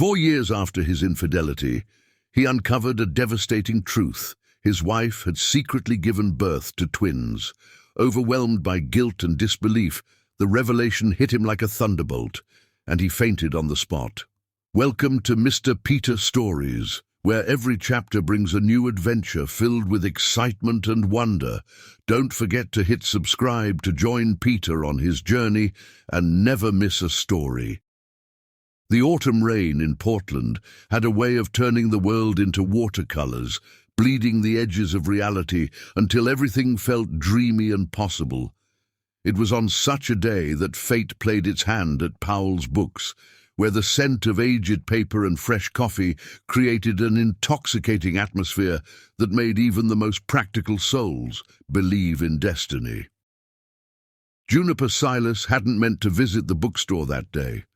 4 years after his infidelity, he uncovered a devastating truth. His wife had secretly given birth to twins. Overwhelmed by guilt and disbelief, the revelation hit him like a thunderbolt, and he fainted on the spot. Welcome to Mr. Peter Stories, where every chapter brings a new adventure filled with excitement and wonder. Don't forget to hit subscribe to join Peter on his journey and never miss a story. The autumn rain in Portland had a way of turning the world into watercolors, bleeding the edges of reality until everything felt dreamy and possible. It was on such a day that fate played its hand at Powell's Books, where the scent of aged paper and fresh coffee created an intoxicating atmosphere that made even the most practical souls believe in destiny. Juniper Silas hadn't meant to visit the bookstore that day.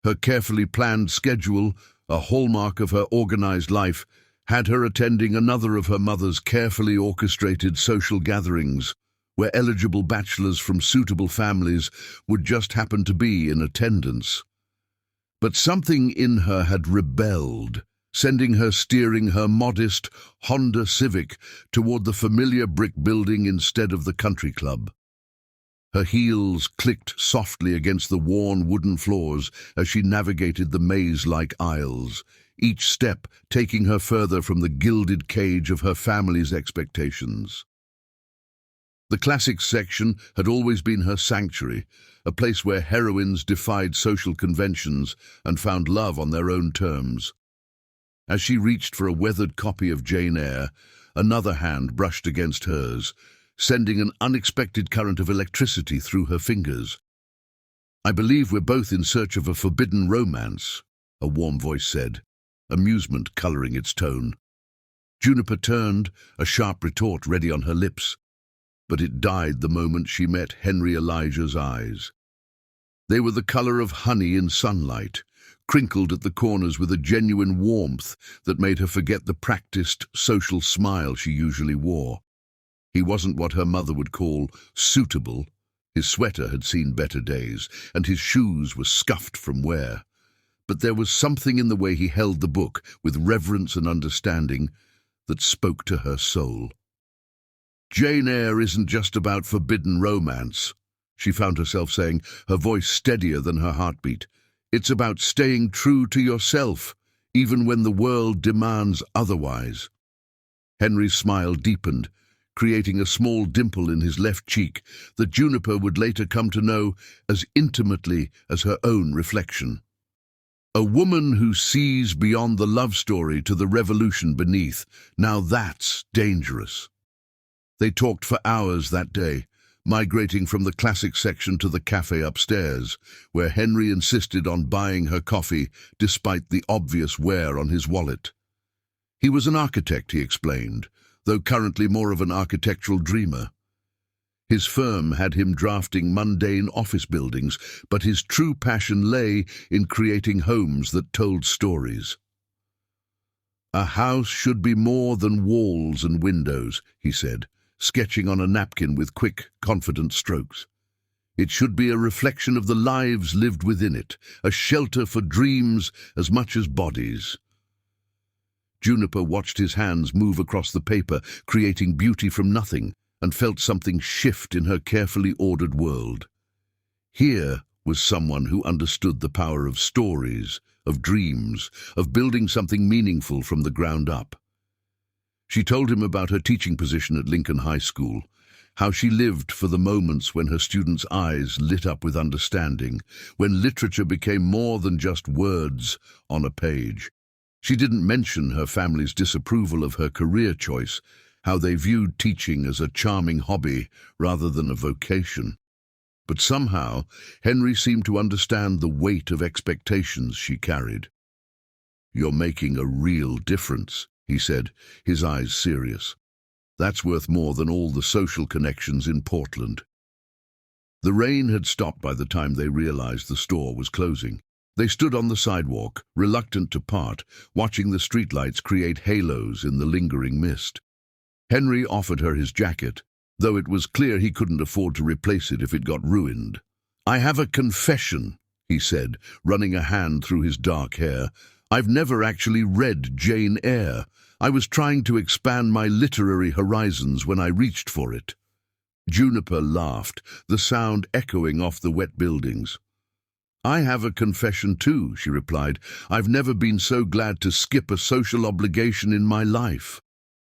Her carefully planned schedule, a hallmark of her organized life, had her attending another of her mother's carefully orchestrated social gatherings, where eligible bachelors from suitable families would just happen to be in attendance. But something in her had rebelled, sending her steering her modest Honda Civic toward the familiar brick building instead of the country club. Her heels clicked softly against the worn wooden floors as she navigated the maze-like aisles, each step taking her further from the gilded cage of her family's expectations. The classics section had always been her sanctuary, a place where heroines defied social conventions and found love on their own terms. As she reached for a weathered copy of Jane Eyre, another hand brushed against hers, sending an unexpected current of electricity through her fingers. "I believe we're both in search of a forbidden romance," a warm voice said, amusement coloring its tone. Juniper turned, a sharp retort ready on her lips, but it died the moment she met Henry Elijah's eyes. They were the color of honey in sunlight, crinkled at the corners with a genuine warmth that made her forget the practiced social smile she usually wore. He wasn't what her mother would call suitable. His sweater had seen better days, and his shoes were scuffed from wear. But there was something in the way he held the book with reverence and understanding that spoke to her soul. "Jane Eyre isn't just about forbidden romance," she found herself saying, her voice steadier than her heartbeat. "It's about staying true to yourself, even when the world demands otherwise." Henry's smile deepened, creating a small dimple in his left cheek that Juniper would later come to know as intimately as her own reflection. "A woman who sees beyond the love story to the revolution beneath, now that's dangerous." They talked for hours that day, migrating from the classic section to the cafe upstairs, where Henry insisted on buying her coffee despite the obvious wear on his wallet. He was an architect, he explained, though currently more of an architectural dreamer. His firm had him drafting mundane office buildings, but his true passion lay in creating homes that told stories. "A house should be more than walls and windows," he said, sketching on a napkin with quick, confident strokes. "It should be a reflection of the lives lived within it, a shelter for dreams as much as bodies." Juniper watched his hands move across the paper, creating beauty from nothing, and felt something shift in her carefully ordered world. Here was someone who understood the power of stories, of dreams, of building something meaningful from the ground up. She told him about her teaching position at Lincoln High School, how she lived for the moments when her students' eyes lit up with understanding, when literature became more than just words on a page. She didn't mention her family's disapproval of her career choice, how they viewed teaching as a charming hobby rather than a vocation. But somehow, Henry seemed to understand the weight of expectations she carried. "You're making a real difference," he said, his eyes serious. "That's worth more than all the social connections in Portland." The rain had stopped by the time they realized the store was closing. They stood on the sidewalk, reluctant to part, watching the streetlights create halos in the lingering mist. Henry offered her his jacket, though it was clear he couldn't afford to replace it if it got ruined. "I have a confession," he said, running a hand through his dark hair. I've never actually read Jane Eyre. I was trying to expand my literary horizons when I reached for it." Juniper laughed, the sound echoing off the wet buildings. "I have a confession too," she replied. "I've never been so glad to skip a social obligation in my life."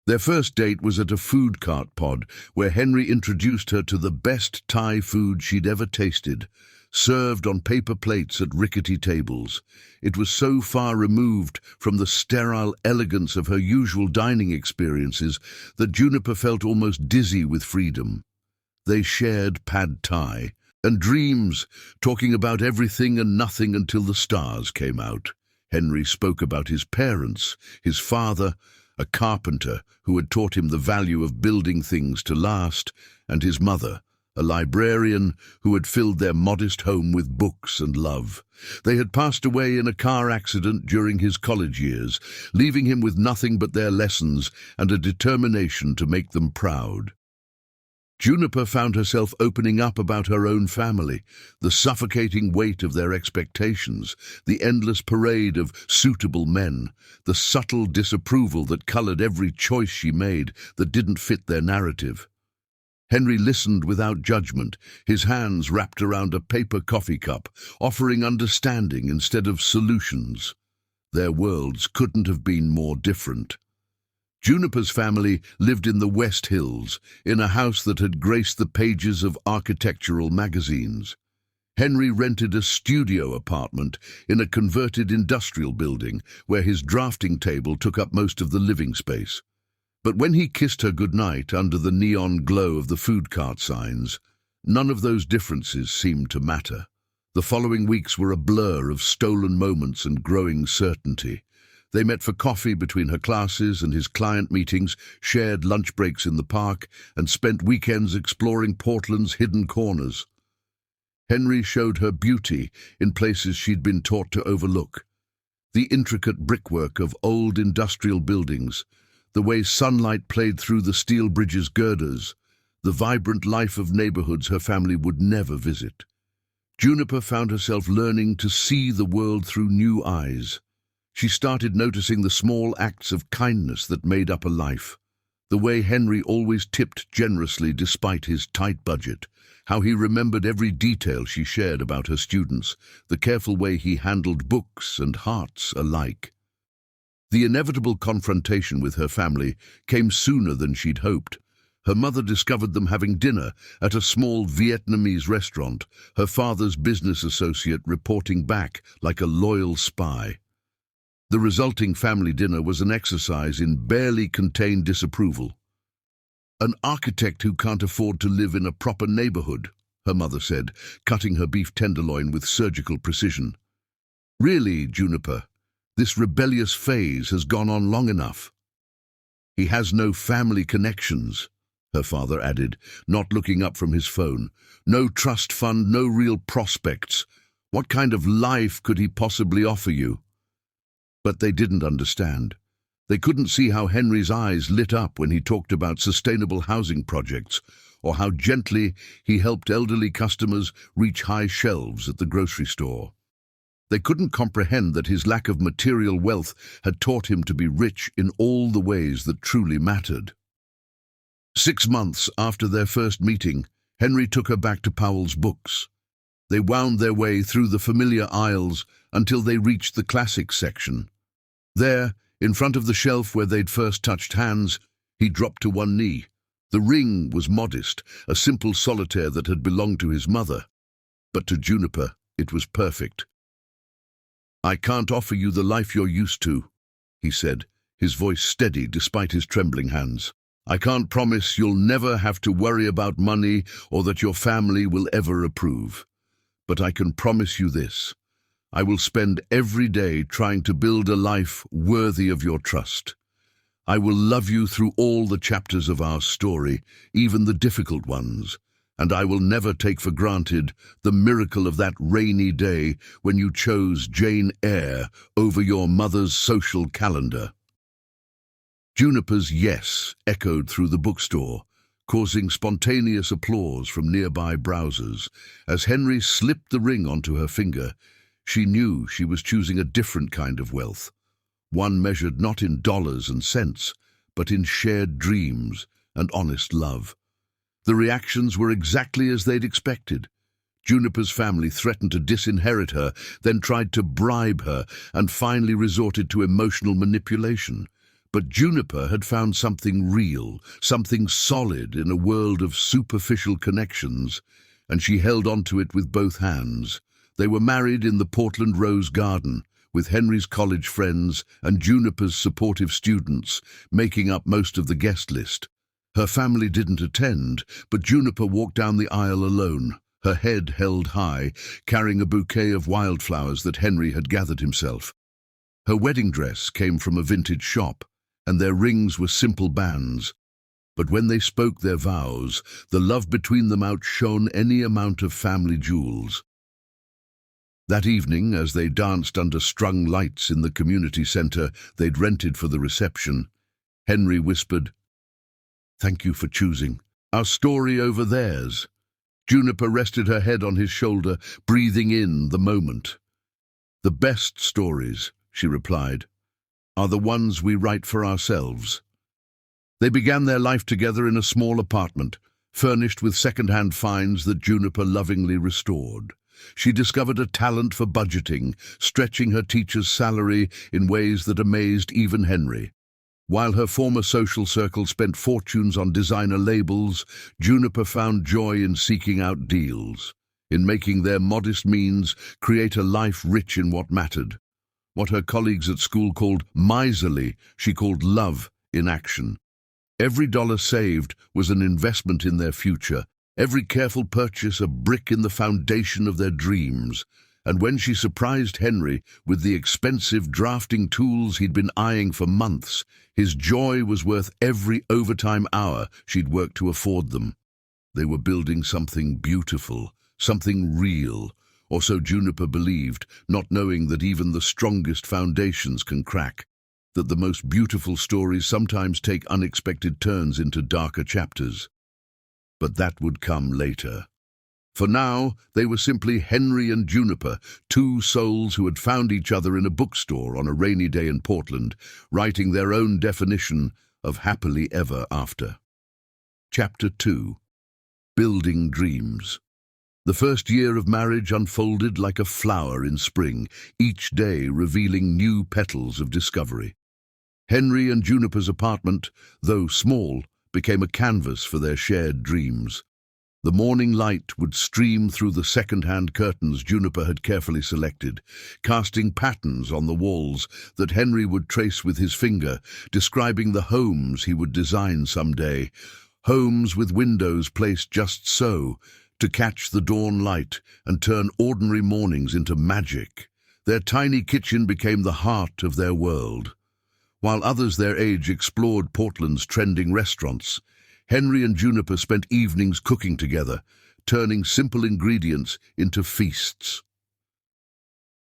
Their first date was at a food cart pod, where Henry introduced her to the best Thai food she'd ever tasted, served on paper plates at rickety tables. It was so far removed from the sterile elegance of her usual dining experiences that Juniper felt almost dizzy with freedom. They shared pad thai and dreams, talking about everything and nothing until the stars came out. Henry spoke about his parents, his father, a carpenter who had taught him the value of building things to last, and his mother, a librarian who had filled their modest home with books and love. They had passed away in a car accident during his college years, leaving him with nothing but their lessons and a determination to make them proud. Juniper found herself opening up about her own family, the suffocating weight of their expectations, the endless parade of suitable men, the subtle disapproval that colored every choice she made that didn't fit their narrative. Henry listened without judgment, his hands wrapped around a paper coffee cup, offering understanding instead of solutions. Their worlds couldn't have been more different. Juniper's family lived in the West Hills, in a house that had graced the pages of architectural magazines. Henry rented a studio apartment in a converted industrial building where his drafting table took up most of the living space. But when he kissed her goodnight under the neon glow of the food cart signs, none of those differences seemed to matter. The following weeks were a blur of stolen moments and growing certainty. They met for coffee between her classes and his client meetings, shared lunch breaks in the park, and spent weekends exploring Portland's hidden corners. Henry showed her beauty in places she'd been taught to overlook. The intricate brickwork of old industrial buildings, the way sunlight played through the steel bridges' girders, the vibrant life of neighborhoods her family would never visit. Juniper found herself learning to see the world through new eyes. She started noticing the small acts of kindness that made up a life. The way Henry always tipped generously despite his tight budget, how he remembered every detail she shared about her students, the careful way he handled books and hearts alike. The inevitable confrontation with her family came sooner than she'd hoped. Her mother discovered them having dinner at a small Vietnamese restaurant, her father's business associate reporting back like a loyal spy. The resulting family dinner was an exercise in barely contained disapproval. "An architect who can't afford to live in a proper neighborhood," her mother said, cutting her beef tenderloin with surgical precision. "Really, Juniper, this rebellious phase has gone on long enough." "He has no family connections," her father added, not looking up from his phone. "No trust fund, no real prospects. What kind of life could he possibly offer you?" But they didn't understand. They couldn't see how Henry's eyes lit up when he talked about sustainable housing projects, or how gently he helped elderly customers reach high shelves at the grocery store. They couldn't comprehend that his lack of material wealth had taught him to be rich in all the ways that truly mattered. 6 months after their first meeting, Henry took her back to Powell's books. They wound their way through the familiar aisles until they reached the classics section. There, in front of the shelf where they'd first touched hands, he dropped to one knee. The ring was modest, a simple solitaire that had belonged to his mother. But to Juniper, it was perfect. "I can't offer you the life you're used to," he said, his voice steady despite his trembling hands. "I can't promise you'll never have to worry about money or that your family will ever approve. But I can promise you this. I will spend every day trying to build a life worthy of your trust. I will love you through all the chapters of our story, even the difficult ones, and I will never take for granted the miracle of that rainy day when you chose Jane Eyre over your mother's social calendar." Juniper's yes echoed through the bookstore, causing spontaneous applause from nearby browsers. As Henry slipped the ring onto her finger, She knew she was choosing a different kind of wealth, one measured not in dollars and cents, but in shared dreams and honest love. The reactions were exactly as they'd expected. Juniper's family threatened to disinherit her, then tried to bribe her, and finally resorted to emotional manipulation. But Juniper had found something real, something solid in a world of superficial connections, and she held onto it with both hands. They were married in the Portland Rose Garden, with Henry's college friends and Juniper's supportive students making up most of the guest list. Her family didn't attend, but Juniper walked down the aisle alone, her head held high, carrying a bouquet of wildflowers that Henry had gathered himself. Her wedding dress came from a vintage shop, and their rings were simple bands. But when they spoke their vows, the love between them outshone any amount of family jewels. That evening, as they danced under strung lights in the community center they'd rented for the reception, Henry whispered, "Thank you for choosing our story over theirs." Juniper rested her head on his shoulder, breathing in the moment. "The best stories," she replied, "are the ones we write for ourselves." They began their life together in a small apartment, furnished with second-hand finds that Juniper lovingly restored. She discovered a talent for budgeting, stretching her teacher's salary in ways that amazed even Henry. While her former social circle spent fortunes on designer labels, Juniper found joy in seeking out deals, in making their modest means create a life rich in what mattered. What her colleagues at school called miserly, she called love in action. Every dollar saved was an investment in their future, every careful purchase a brick in the foundation of their dreams. And when she surprised Henry with the expensive drafting tools he'd been eyeing for months, his joy was worth every overtime hour she'd worked to afford them. They were building something beautiful, something real, or so Juniper believed, not knowing that even the strongest foundations can crack, that the most beautiful stories sometimes take unexpected turns into darker chapters. But that would come later. For now, they were simply Henry and Juniper, two souls who had found each other in a bookstore on a rainy day in Portland, writing their own definition of happily ever after. Chapter 2. Building Dreams. The first year of marriage unfolded like a flower in spring, each day revealing new petals of discovery. Henry and Juniper's apartment, though small, became a canvas for their shared dreams. The morning light would stream through the second-hand curtains Juniper had carefully selected, casting patterns on the walls that Henry would trace with his finger, describing the homes he would design someday. Homes with windows placed just so, to catch the dawn light and turn ordinary mornings into magic. Their tiny kitchen became the heart of their world. While others their age explored Portland's trending restaurants, Henry and Juniper spent evenings cooking together, turning simple ingredients into feasts.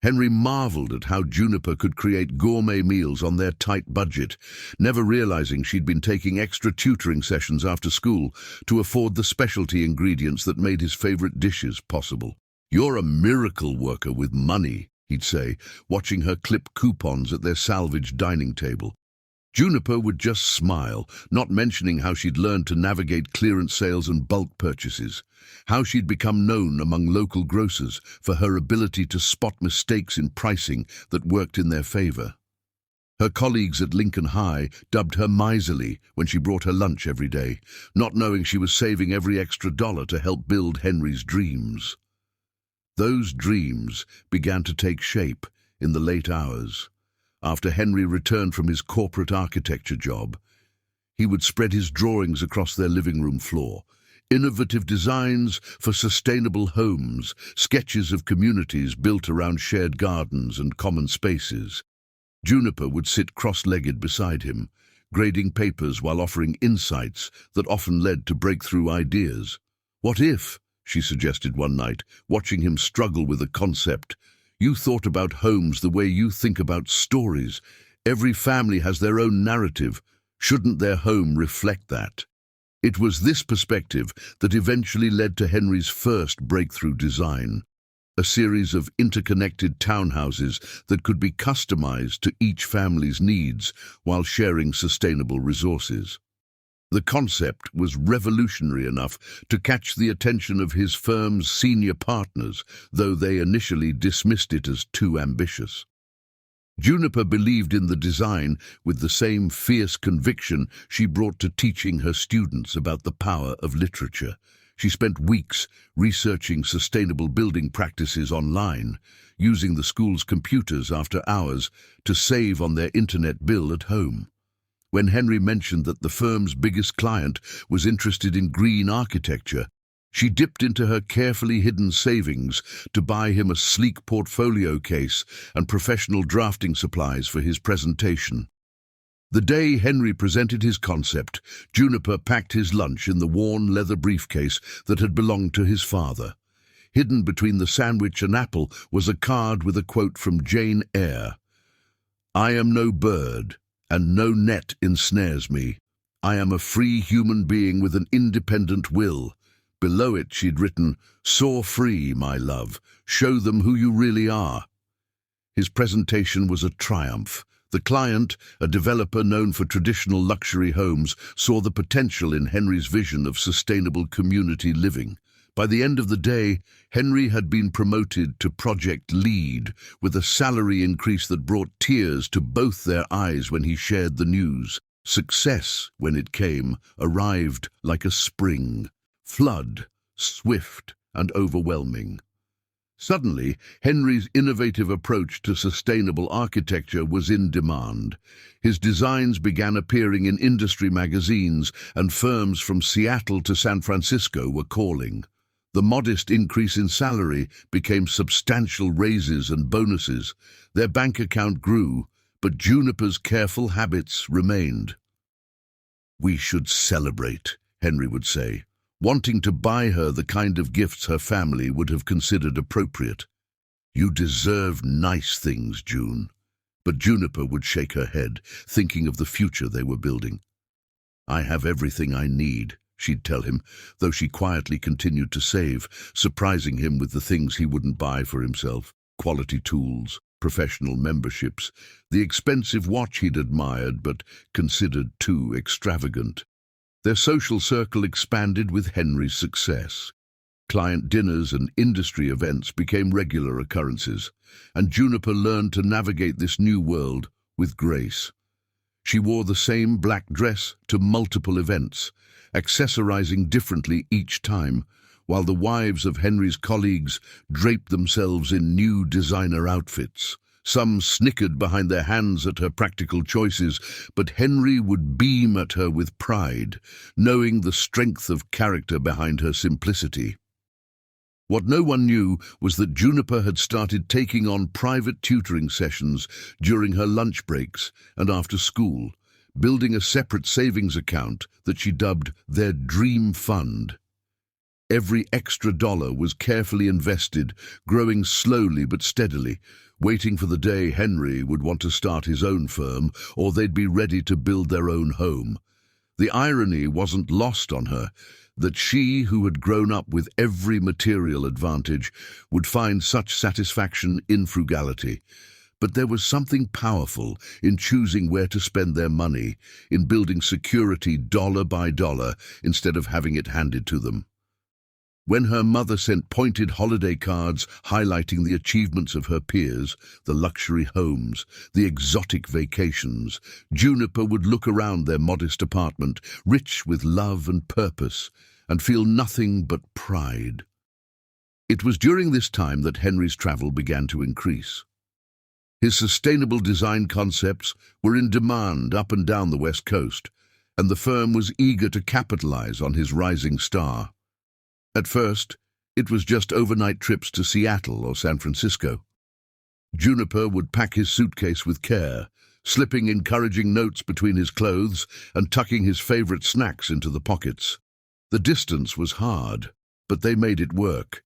Henry marveled at how Juniper could create gourmet meals on their tight budget, never realizing she'd been taking extra tutoring sessions after school to afford the specialty ingredients that made his favorite dishes possible. "You're a miracle worker with money," he'd say, watching her clip coupons at their salvage dining table. Juniper would just smile, not mentioning how she'd learned to navigate clearance sales and bulk purchases, how she'd become known among local grocers for her ability to spot mistakes in pricing that worked in their favor. Her colleagues at Lincoln High dubbed her miserly when she brought her lunch every day, not knowing she was saving every extra dollar to help build Henry's dreams. Those dreams began to take shape in the late hours. After Henry returned from his corporate architecture job, he would spread his drawings across their living room floor. Innovative designs for sustainable homes, sketches of communities built around shared gardens and common spaces. Juniper would sit cross-legged beside him, grading papers while offering insights that often led to breakthrough ideas. "What if," she suggested one night, watching him struggle with a concept, "you thought about homes the way you think about stories? Every family has their own narrative. Shouldn't their home reflect that?" It was this perspective that eventually led to Henry's first breakthrough design, a series of interconnected townhouses that could be customized to each family's needs while sharing sustainable resources. The concept was revolutionary enough to catch the attention of his firm's senior partners, though they initially dismissed it as too ambitious. Juniper believed in the design with the same fierce conviction she brought to teaching her students about the power of literature. She spent weeks researching sustainable building practices online, using the school's computers after hours to save on their internet bill at home. When Henry mentioned that the firm's biggest client was interested in green architecture, she dipped into her carefully hidden savings to buy him a sleek portfolio case and professional drafting supplies for his presentation. The day Henry presented his concept, Juniper packed his lunch in the worn leather briefcase that had belonged to his father. Hidden between the sandwich and apple was a card with a quote from Jane Eyre. "I am no bird, and no net ensnares me. I am a free human being with an independent will." Below it she'd written, "Soar free, my love. Show them who you really are." His presentation was a triumph. The client, a developer known for traditional luxury homes, saw the potential in Henry's vision of sustainable community living. By the end of the day, Henry had been promoted to project lead, with a salary increase that brought tears to both their eyes when he shared the news. Success, when it came, arrived like a spring. Flood, swift and overwhelming. Suddenly, Henry's innovative approach to sustainable architecture was in demand. His designs began appearing in industry magazines, and firms from Seattle to San Francisco were calling. The modest increase in salary became substantial raises and bonuses. Their bank account grew, but Juniper's careful habits remained. "We should celebrate," Henry would say, wanting to buy her the kind of gifts her family would have considered appropriate. "You deserve nice things, June." But Juniper would shake her head, thinking of the future they were building. "I have everything I need," she'd tell him, though she quietly continued to save, surprising him with the things he wouldn't buy for himself: quality tools, professional memberships, the expensive watch he'd admired but considered too extravagant. Their social circle expanded with Henry's success. Client dinners and industry events became regular occurrences, and Juniper learned to navigate this new world with grace. She wore the same black dress to multiple events, accessorizing differently each time, while the wives of Henry's colleagues draped themselves in new designer outfits. Some snickered behind their hands at her practical choices, but Henry would beam at her with pride, knowing the strength of character behind her simplicity. What no one knew was that Juniper had started taking on private tutoring sessions during her lunch breaks and after school, building a separate savings account that she dubbed their dream fund. Every extra dollar was carefully invested, growing slowly but steadily, waiting for the day Henry would want to start his own firm or they'd be ready to build their own home. The irony wasn't lost on her that she, who had grown up with every material advantage, would find such satisfaction in frugality. But there was something powerful in choosing where to spend their money, in building security dollar by dollar instead of having it handed to them. When her mother sent pointed holiday cards highlighting the achievements of her peers, the luxury homes, the exotic vacations, Juniper would look around their modest apartment, rich with love and purpose, and feel nothing but pride. It was during this time that Henry's travel began to increase. His sustainable design concepts were in demand up and down the West Coast, and the firm was eager to capitalize on his rising star. At first, it was just overnight trips to Seattle or San Francisco. Juniper would pack his suitcase with care, slipping encouraging notes between his clothes and tucking his favorite snacks into the pockets. The distance was hard, but they made it work.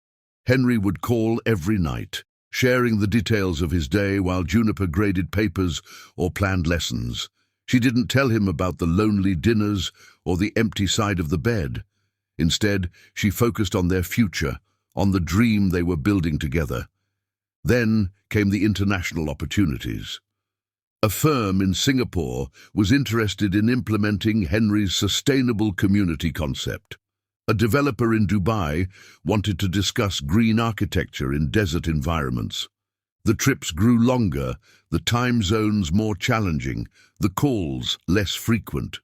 Henry would call every night, sharing the details of his day while Juniper graded papers or planned lessons. She didn't tell him about the lonely dinners or the empty side of the bed. Instead, she focused on their future, on the dream they were building together. Then came the international opportunities. A firm in Singapore was interested in implementing Henry's sustainable community concept. A developer in Dubai wanted to discuss green architecture in desert environments. The trips grew longer, the time zones more challenging, the calls less frequent.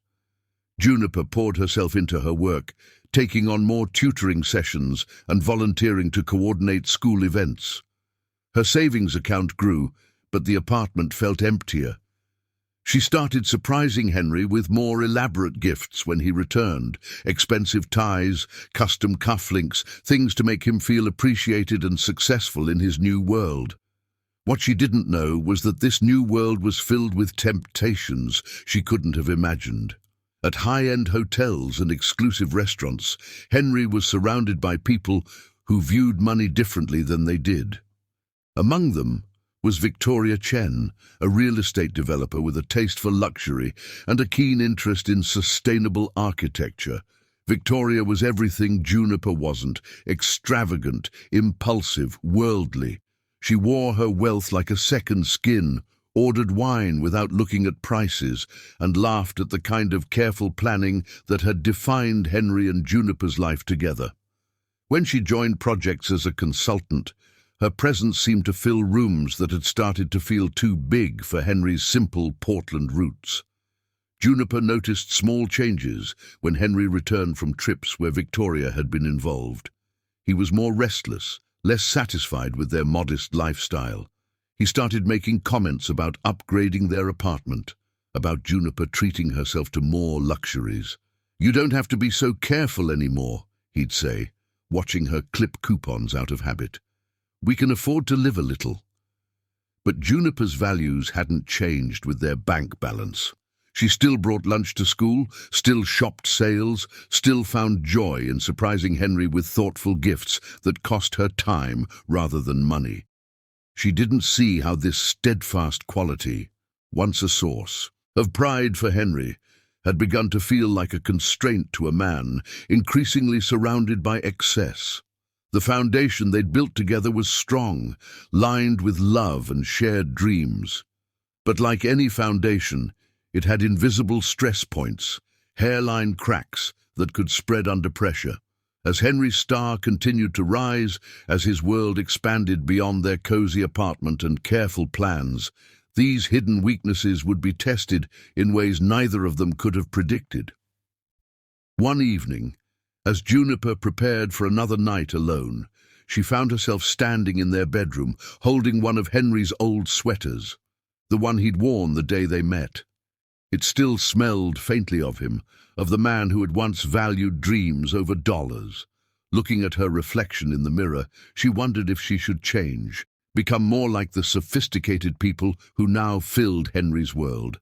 Juniper poured herself into her work, taking on more tutoring sessions and volunteering to coordinate school events. Her savings account grew, but the apartment felt emptier. She started surprising Henry with more elaborate gifts when he returned, expensive ties, custom cufflinks, things to make him feel appreciated and successful in his new world. What she didn't know was that this new world was filled with temptations she couldn't have imagined. At high-end hotels and exclusive restaurants, Henry was surrounded by people who viewed money differently than they did. Among them was Victoria Chen, a real estate developer with a taste for luxury and a keen interest in sustainable architecture. Victoria was everything Juniper wasn't: extravagant, impulsive, worldly. She wore her wealth like a second skin, ordered wine without looking at prices, and laughed at the kind of careful planning that had defined Henry and Juniper's life together. When she joined projects as a consultant, her presence seemed to fill rooms that had started to feel too big for Henry's simple Portland roots. Juniper noticed small changes when Henry returned from trips where Victoria had been involved. He was more restless, less satisfied with their modest lifestyle. He started making comments about upgrading their apartment, about Juniper treating herself to more luxuries. "You don't have to be so careful anymore," he'd say, watching her clip coupons out of habit. "We can afford to live a little." But Juniper's values hadn't changed with their bank balance. She still brought lunch to school, still shopped sales, still found joy in surprising Henry with thoughtful gifts that cost her time rather than money. She didn't see how this steadfast quality, once a source of pride for Henry, had begun to feel like a constraint to a man increasingly surrounded by excess. The foundation they'd built together was strong, lined with love and shared dreams. But like any foundation, it had invisible stress points, hairline cracks that could spread under pressure. As Henry's star continued to rise, as his world expanded beyond their cozy apartment and careful plans, these hidden weaknesses would be tested in ways neither of them could have predicted. One evening, as Juniper prepared for another night alone, she found herself standing in their bedroom, holding one of Henry's old sweaters, the one he'd worn the day they met. It still smelled faintly of him, of the man who had once valued dreams over dollars. Looking at her reflection in the mirror, she wondered if she should change, become more like the sophisticated people who now filled Henry's world.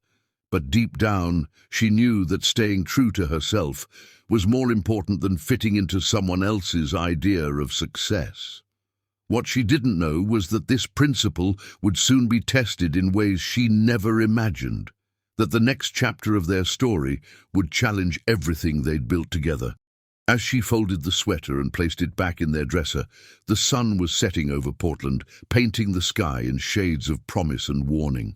But deep down, she knew that staying true to herself was more important than fitting into someone else's idea of success. What she didn't know was that this principle would soon be tested in ways she never imagined, that the next chapter of their story would challenge everything they'd built together. As she folded the sweater and placed it back in their dresser, the sun was setting over Portland, painting the sky in shades of promise and warning.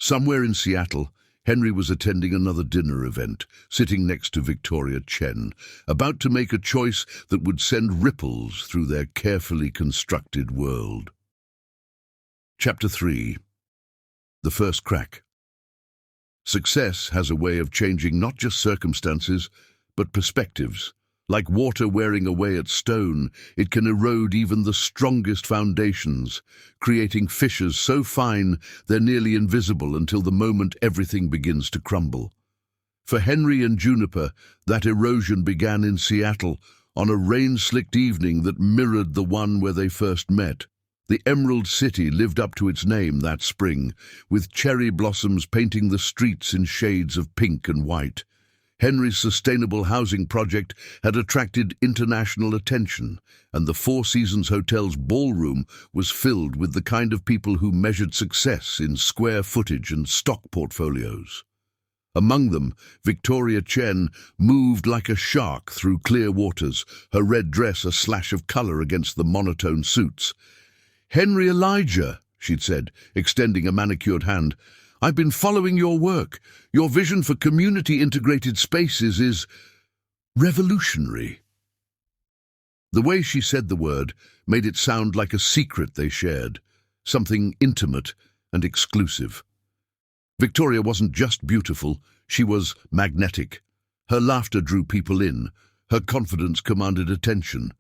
Somewhere in Seattle, Henry was attending another dinner event, sitting next to Victoria Chen, about to make a choice that would send ripples through their carefully constructed world. Chapter 3. The First Crack. Success has a way of changing not just circumstances, but perspectives. Like water wearing away at stone, it can erode even the strongest foundations, creating fissures so fine they're nearly invisible until the moment everything begins to crumble. For Henry and Juniper, that erosion began in Seattle, on a rain-slicked evening that mirrored the one where they first met. The Emerald City lived up to its name that spring, with cherry blossoms painting the streets in shades of pink and white. Henry's sustainable housing project had attracted international attention, and the Four Seasons Hotel's ballroom was filled with the kind of people who measured success in square footage and stock portfolios. Among them, Victoria Chen moved like a shark through clear waters, her red dress a slash of colour against the monotone suits. "Henry Elijah," she'd said, extending a manicured hand, "I've been following your work. Your vision for community-integrated spaces is revolutionary." The way she said the word made it sound like a secret they shared, something intimate and exclusive. Victoria wasn't just beautiful, she was magnetic. Her laughter drew people in, her confidence commanded attention.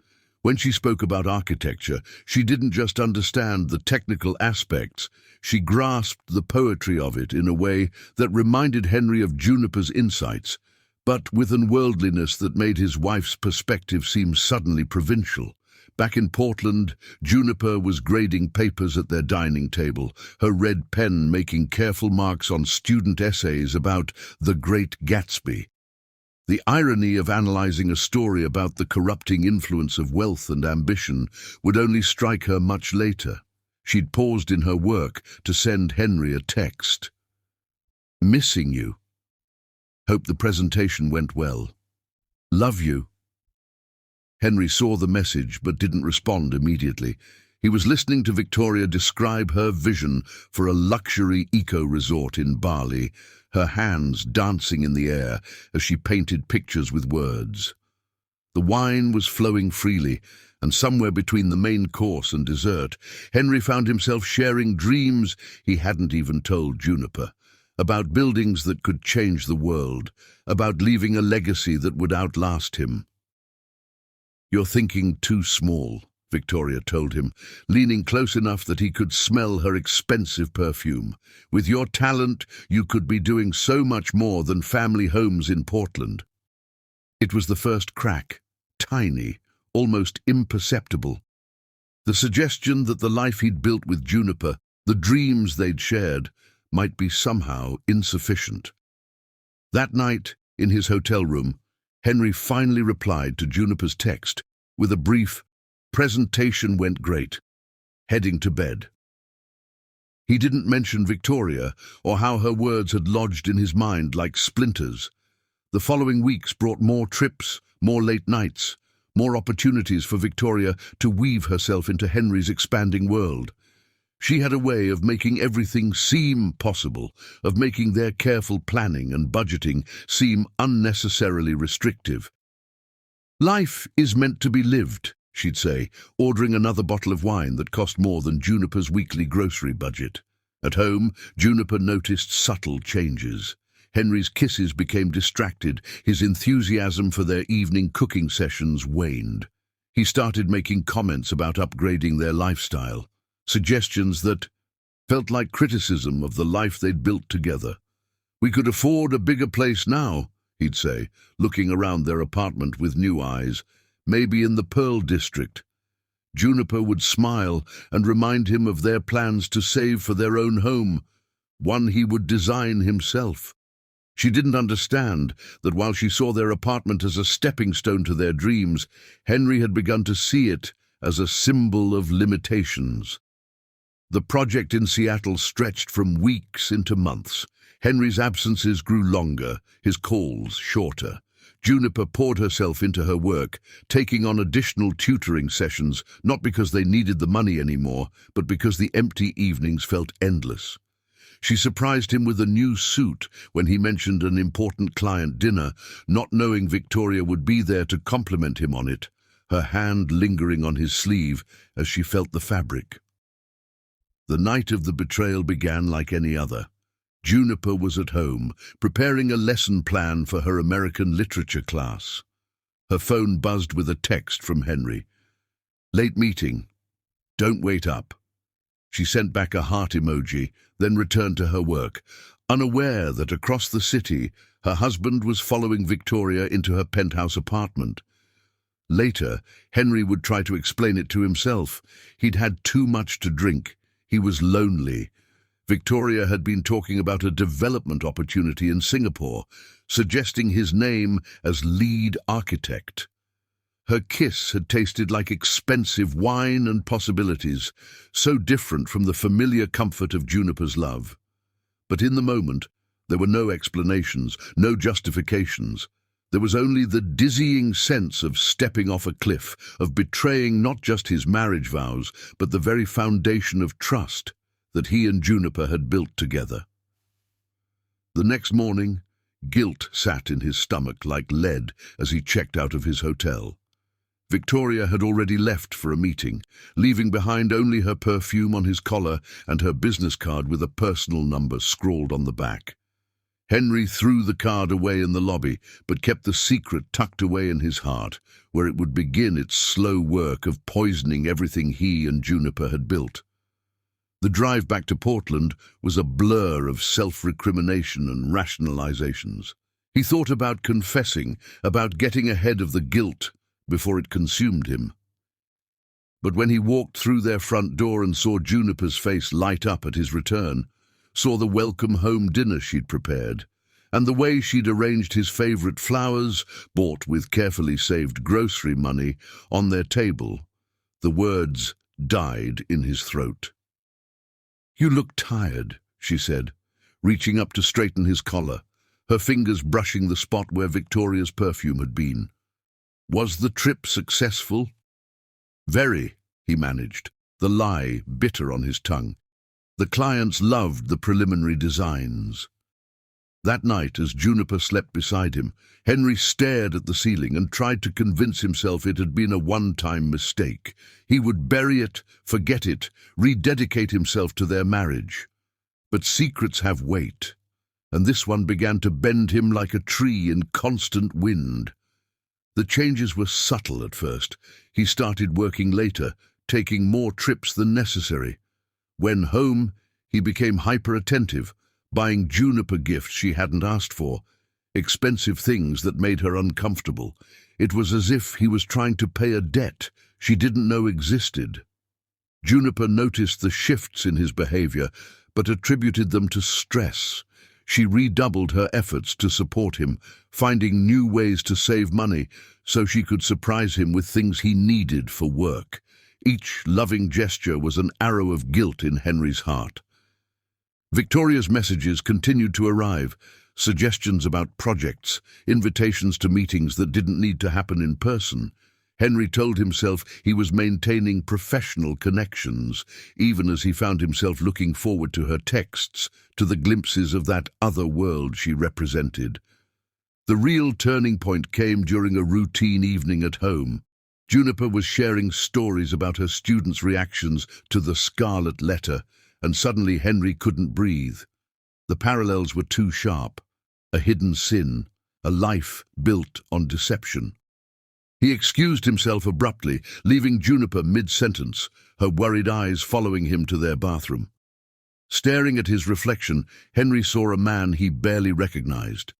When she spoke about architecture, she didn't just understand the technical aspects, she grasped the poetry of it in a way that reminded Henry of Juniper's insights, but with an worldliness that made his wife's perspective seem suddenly provincial. Back in Portland, Juniper was grading papers at their dining table, her red pen making careful marks on student essays about The Great Gatsby. The irony of analyzing a story about the corrupting influence of wealth and ambition would only strike her much later. She'd paused in her work to send Henry a text. "Missing you. Hope the presentation went well. Love you." Henry saw the message but didn't respond immediately. He was listening to Victoria describe her vision for a luxury eco-resort in Bali, her hands dancing in the air as she painted pictures with words. The wine was flowing freely, and somewhere between the main course and dessert, Henry found himself sharing dreams he hadn't even told Juniper, about buildings that could change the world, about leaving a legacy that would outlast him. "You're thinking too small," Victoria told him, leaning close enough that he could smell her expensive perfume. "With your talent, you could be doing so much more than family homes in Portland." It was the first crack, tiny, almost imperceptible. The suggestion that the life he'd built with Juniper, the dreams they'd shared, might be somehow insufficient. That night, in his hotel room, Henry finally replied to Juniper's text with a brief, "Presentation went great. Heading to bed." He didn't mention Victoria or how her words had lodged in his mind like splinters. The following weeks brought more trips, more late nights, more opportunities for Victoria to weave herself into Henry's expanding world. She had a way of making everything seem possible, of making their careful planning and budgeting seem unnecessarily restrictive. "Life is meant to be lived," she'd say, ordering another bottle of wine that cost more than Juniper's weekly grocery budget. At home, Juniper noticed subtle changes. Henry's kisses became distracted, his enthusiasm for their evening cooking sessions waned. He started making comments about upgrading their lifestyle, suggestions that felt like criticism of the life they'd built together. "We could afford a bigger place now," he'd say, looking around their apartment with new eyes, "maybe in the Pearl District." Juniper would smile and remind him of their plans to save for their own home, one he would design himself. She didn't understand that while she saw their apartment as a stepping stone to their dreams, Henry had begun to see it as a symbol of limitations. The project in Seattle stretched from weeks into months. Henry's absences grew longer, his calls shorter. Juniper poured herself into her work, taking on additional tutoring sessions, not because they needed the money anymore, but because the empty evenings felt endless. She surprised him with a new suit when he mentioned an important client dinner, not knowing Victoria would be there to compliment him on it, her hand lingering on his sleeve as she felt the fabric. The night of the betrayal began like any other. Juniper was at home, preparing a lesson plan for her American literature class. Her phone buzzed with a text from Henry. "Late meeting. Don't wait up." She sent back a heart emoji, then returned to her work, unaware that across the city, her husband was following Victoria into her penthouse apartment. Later, Henry would try to explain it to himself. He'd had too much to drink. He was lonely. Victoria had been talking about a development opportunity in Singapore, suggesting his name as lead architect. Her kiss had tasted like expensive wine and possibilities, so different from the familiar comfort of Juniper's love. But in the moment, There were no explanations, no justifications. There was only the dizzying sense of stepping off a cliff, of betraying not just his marriage vows, but the very foundation of trust that he and Juniper had built together. The next morning, guilt sat in his stomach like lead as he checked out of his hotel. Victoria had already left for a meeting, leaving behind only her perfume on his collar and her business card with a personal number scrawled on the back. Henry threw the card away in the lobby, but kept the secret tucked away in his heart, where it would begin its slow work of poisoning everything he and Juniper had built. The drive back to Portland was a blur of self-recrimination and rationalizations. He thought about confessing, about getting ahead of the guilt before it consumed him. But when he walked through their front door and saw Juniper's face light up at his return, saw the welcome home dinner she'd prepared, and the way she'd arranged his favorite flowers, bought with carefully saved grocery money, on their table, the words died in his throat. "You look tired," she said, reaching up to straighten his collar, her fingers brushing the spot where Victoria's perfume had been. Was the trip successful? Very, he managed, the lie bitter on his tongue. The clients loved the preliminary designs. That night, as Juniper slept beside him, Henry stared at the ceiling and tried to convince himself it had been a one-time mistake. He would bury it, forget it, rededicate himself to their marriage. But secrets have weight, and this one began to bend him like a tree in constant wind. The changes were subtle at first. He started working later, taking more trips than necessary. When home, he became hyper-attentive, buying Juniper gifts she hadn't asked for, expensive things that made her uncomfortable. It was as if he was trying to pay a debt she didn't know existed. Juniper noticed the shifts in his behavior, but attributed them to stress. She redoubled her efforts to support him, finding new ways to save money so she could surprise him with things he needed for work. Each loving gesture was an arrow of guilt in Henry's heart. Victoria's messages continued to arrive, suggestions about projects, invitations to meetings that didn't need to happen in person. Henry told himself he was maintaining professional connections, even as he found himself looking forward to her texts, to the glimpses of that other world she represented. The real turning point came during a routine evening at home. Juniper was sharing stories about her students' reactions to the Scarlet Letter, and suddenly Henry couldn't breathe. The parallels were too sharp. A hidden sin, a life built on deception. He excused himself abruptly, leaving Juniper mid-sentence, her worried eyes following him to their bathroom. Staring at his reflection, Henry saw a man he barely recognized.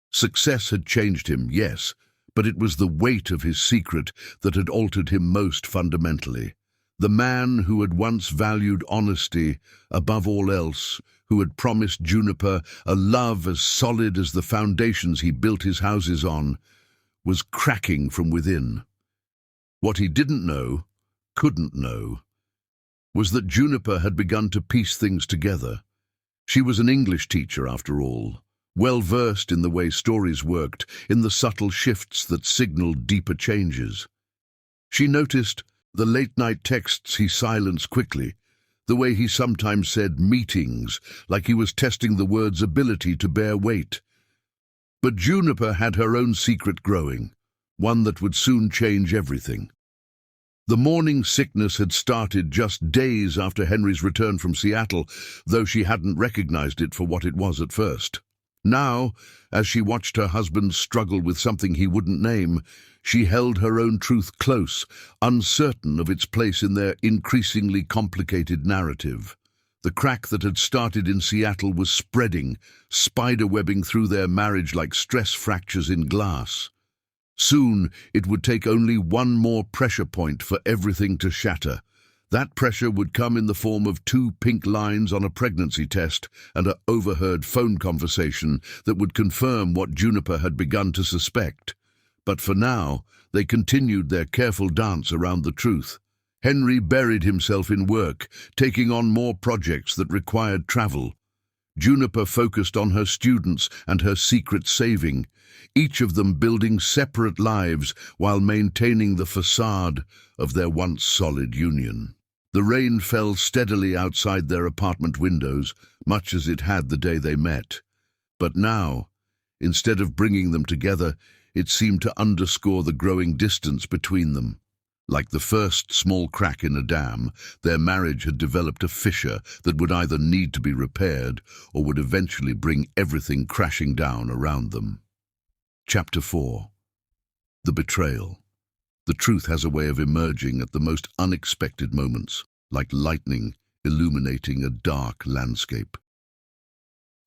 Success had changed him, yes, but it was the weight of his secret that had altered him most fundamentally. The man who had once valued honesty above all else, who had promised Juniper a love as solid as the foundations he built his houses on, was cracking from within. What he didn't know, couldn't know, was that Juniper had begun to piece things together. She was an English teacher, after all, well-versed in the way stories worked, in the subtle shifts that signaled deeper changes. She noticed the late-night texts he silenced quickly, the way he sometimes said meetings, like he was testing the word's ability to bear weight. But Juniper had her own secret growing, one that would soon change everything. The morning sickness had started just days after Henry's return from Seattle, though she hadn't recognized it for what it was at first. Now, as she watched her husband struggle with something he wouldn't name, she held her own truth close, uncertain of its place in their increasingly complicated narrative. The crack that had started in Seattle was spreading, spiderwebbing through their marriage like stress fractures in glass. Soon, it would take only one more pressure point for everything to shatter. That pressure would come in the form of 2 pink lines on a pregnancy test and an overheard phone conversation that would confirm what Juniper had begun to suspect. But for now, they continued their careful dance around the truth. Henry buried himself in work, taking on more projects that required travel. Juniper focused on her students and her secret saving, each of them building separate lives while maintaining the facade of their once solid union. The rain fell steadily outside their apartment windows, much as it had the day they met. But now, instead of bringing them together, it seemed to underscore the growing distance between them. Like the first small crack in a dam, their marriage had developed a fissure that would either need to be repaired or would eventually bring everything crashing down around them. Chapter 4. The Betrayal. The truth has a way of emerging at the most unexpected moments, like lightning illuminating a dark landscape.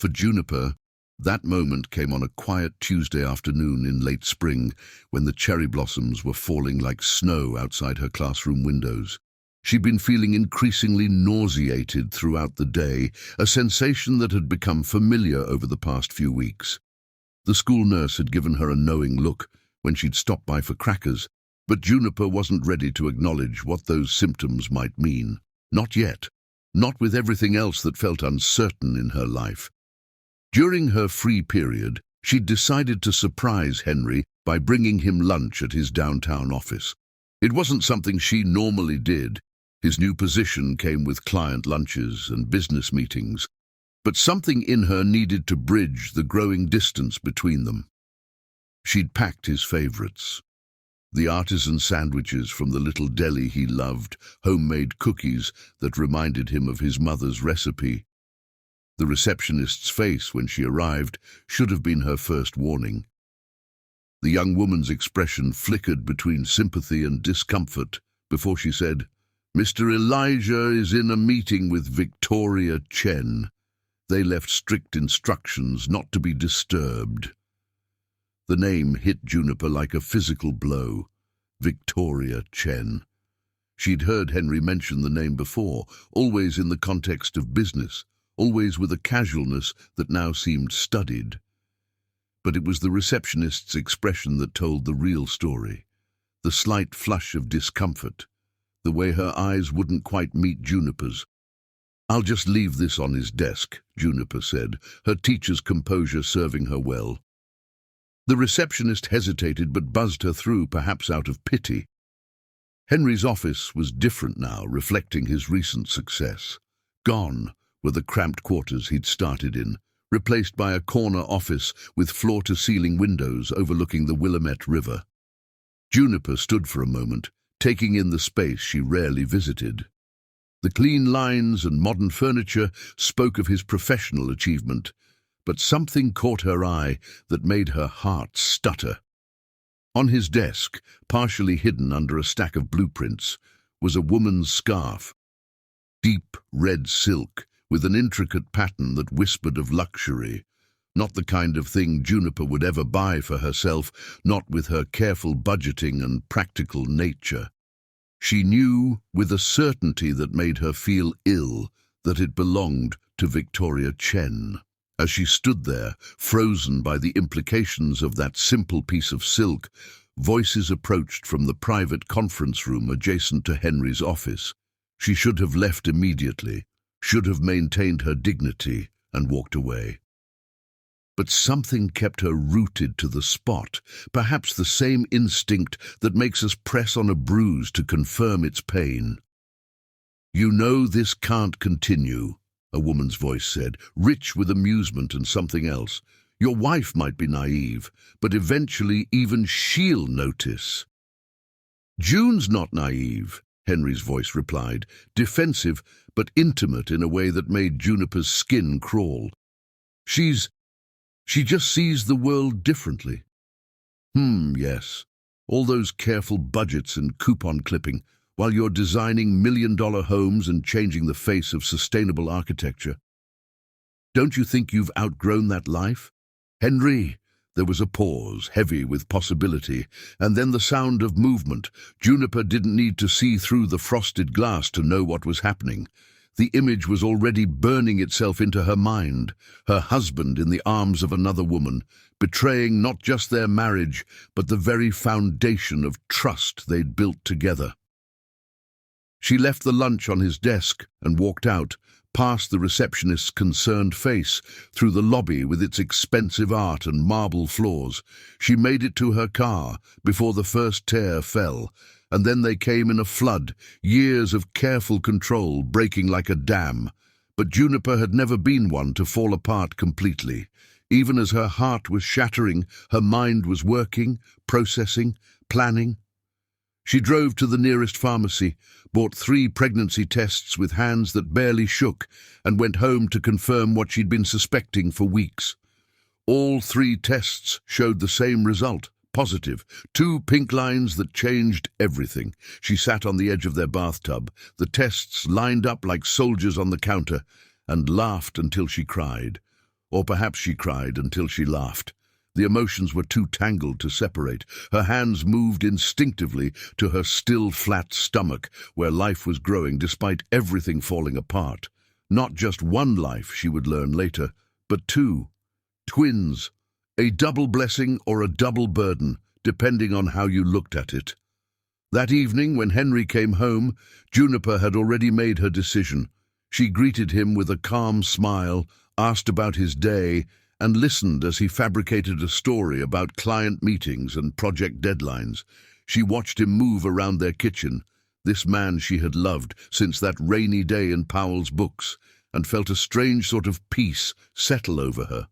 For Juniper, that moment came on a quiet Tuesday afternoon in late spring when the cherry blossoms were falling like snow outside her classroom windows. She'd been feeling increasingly nauseated throughout the day, a sensation that had become familiar over the past few weeks. The school nurse had given her a knowing look when she'd stopped by for crackers, but Juniper wasn't ready to acknowledge what those symptoms might mean. Not yet. Not with everything else that felt uncertain in her life. During her free period, she'd decided to surprise Henry by bringing him lunch at his downtown office. It wasn't something she normally did. His new position came with client lunches and business meetings, but something in her needed to bridge the growing distance between them. She'd packed his favorites. The artisan sandwiches from the little deli he loved, homemade cookies that reminded him of his mother's recipe. The receptionist's face when she arrived should have been her first warning. The young woman's expression flickered between sympathy and discomfort before she said, "Mr. Elijah is in a meeting with Victoria Chen. They left strict instructions not to be disturbed." The name hit Juniper like a physical blow. Victoria Chen. She'd heard Henry mention the name before, always in the context of business, always with a casualness that now seemed studied. But it was the receptionist's expression that told the real story. The slight flush of discomfort, the way her eyes wouldn't quite meet Juniper's. "I'll just leave this on his desk," Juniper said, her teacher's composure serving her well. The receptionist hesitated but buzzed her through, perhaps out of pity. Henry's office was different now, reflecting his recent success. Gone were the cramped quarters he'd started in, replaced by a corner office with floor-to-ceiling windows overlooking the Willamette River. Juniper stood for a moment, taking in the space she rarely visited. The clean lines and modern furniture spoke of his professional achievement, but something caught her eye that made her heart stutter. On his desk, partially hidden under a stack of blueprints, was a woman's scarf. Deep red silk, with an intricate pattern that whispered of luxury. Not the kind of thing Juniper would ever buy for herself, not with her careful budgeting and practical nature. She knew, with a certainty that made her feel ill, that it belonged to Victoria Chen. As she stood there, frozen by the implications of that simple piece of silk, voices approached from the private conference room adjacent to Henry's office. She should have left immediately, should have maintained her dignity and walked away. But something kept her rooted to the spot, perhaps the same instinct that makes us press on a bruise to confirm its pain. "You know this can't continue," a woman's voice said, rich with amusement and something else. "Your wife might be naive, but eventually even she'll notice." "June's not naive," Henry's voice replied, defensive but intimate in a way that made Juniper's skin crawl. She just sees the world differently." Yes. All those careful budgets and coupon clipping, while you're designing million-dollar homes and changing the face of sustainable architecture. Don't you think you've outgrown that life? "Henry," there was a pause, heavy with possibility, and then the sound of movement. Juniper didn't need to see through the frosted glass to know what was happening. The image was already burning itself into her mind, her husband in the arms of another woman, betraying not just their marriage, but the very foundation of trust they'd built together. She left the lunch on his desk and walked out, past the receptionist's concerned face, through the lobby with its expensive art and marble floors. She made it to her car before the first tear fell, and then they came in a flood, years of careful control breaking like a dam. But Juniper had never been one to fall apart completely. Even as her heart was shattering, her mind was working, processing, planning. She drove to the nearest pharmacy, bought 3 pregnancy tests with hands that barely shook, and went home to confirm what she'd been suspecting for weeks. All 3 tests showed the same result, positive, 2 pink lines that changed everything. She sat on the edge of their bathtub, the tests lined up like soldiers on the counter, and laughed until she cried. Or perhaps she cried until she laughed. The emotions were too tangled to separate. Her hands moved instinctively to her still flat stomach, where life was growing despite everything falling apart. Not just one life, she would learn later, but 2. Twins. A double blessing or a double burden, depending on how you looked at it. That evening, when Henry came home, Juniper had already made her decision. She greeted him with a calm smile, asked about his day, and listened as he fabricated a story about client meetings and project deadlines. She watched him move around their kitchen, this man she had loved since that rainy day in Powell's books, and felt a strange sort of peace settle over her.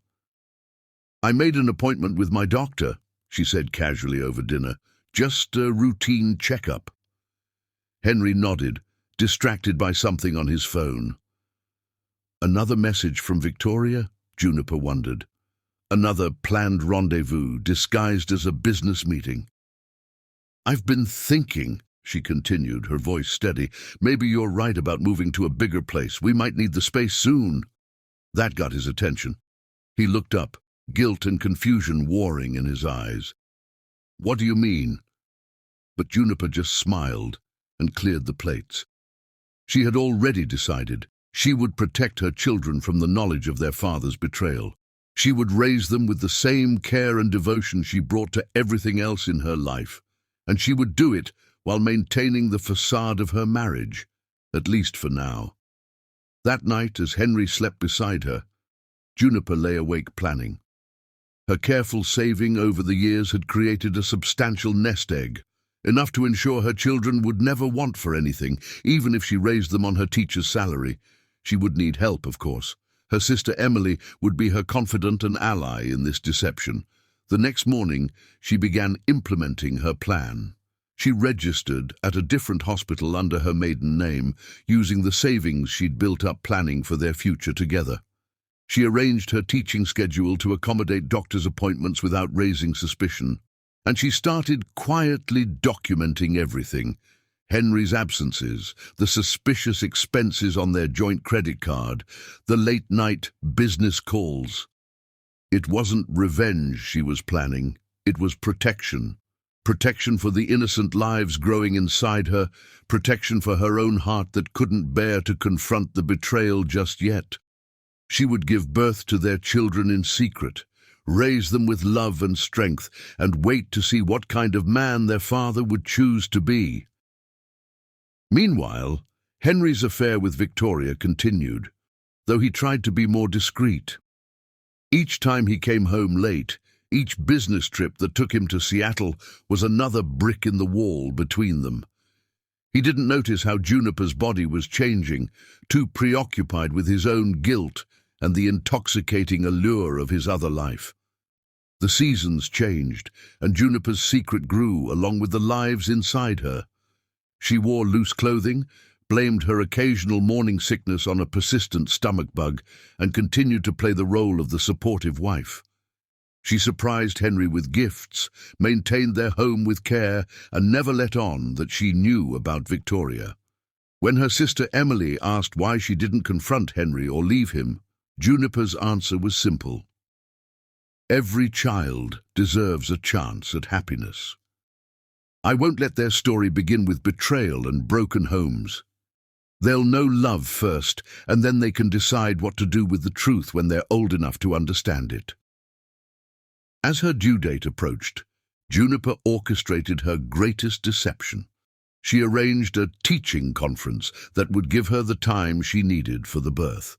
"I made an appointment with my doctor," she said casually over dinner. "Just a routine checkup." Henry nodded, distracted by something on his phone. Another message from Victoria? Juniper wondered. Another planned rendezvous disguised as a business meeting. "I've been thinking," she continued, her voice steady. "Maybe you're right about moving to a bigger place. We might need the space soon." That got his attention. He looked up, guilt and confusion warring in his eyes. "What do you mean?" But Juniper just smiled and cleared the plates. She had already decided. She would protect her children from the knowledge of their father's betrayal. She would raise them with the same care and devotion she brought to everything else in her life. And she would do it while maintaining the facade of her marriage, at least for now. That night, as Henry slept beside her, Juniper lay awake planning. Her careful saving over the years had created a substantial nest egg, enough to ensure her children would never want for anything, even if she raised them on her teacher's salary. She would need help, of course. Her sister Emily would be her confidant and ally in this deception. The next morning, she began implementing her plan. She registered at a different hospital under her maiden name, using the savings she'd built up planning for their future together. She arranged her teaching schedule to accommodate doctor's appointments without raising suspicion. And she started quietly documenting everything. Henry's absences, the suspicious expenses on their joint credit card, the late-night business calls. It wasn't revenge she was planning, it was protection. Protection for the innocent lives growing inside her, protection for her own heart that couldn't bear to confront the betrayal just yet. She would give birth to their children in secret, raise them with love and strength, and wait to see what kind of man their father would choose to be. Meanwhile, Henry's affair with Victoria continued, though he tried to be more discreet. Each time he came home late, each business trip that took him to Seattle was another brick in the wall between them. He didn't notice how Juniper's body was changing, too preoccupied with his own guilt and the intoxicating allure of his other life. The seasons changed, and Juniper's secret grew along with the lives inside her. She wore loose clothing, blamed her occasional morning sickness on a persistent stomach bug, and continued to play the role of the supportive wife. She surprised Henry with gifts, maintained their home with care, and never let on that she knew about Victoria. When her sister Emily asked why she didn't confront Henry or leave him, Juniper's answer was simple. Every child deserves a chance at happiness. I won't let their story begin with betrayal and broken homes. They'll know love first, and then they can decide what to do with the truth when they're old enough to understand it. As her due date approached, Juniper orchestrated her greatest deception. She arranged a teaching conference that would give her the time she needed for the birth.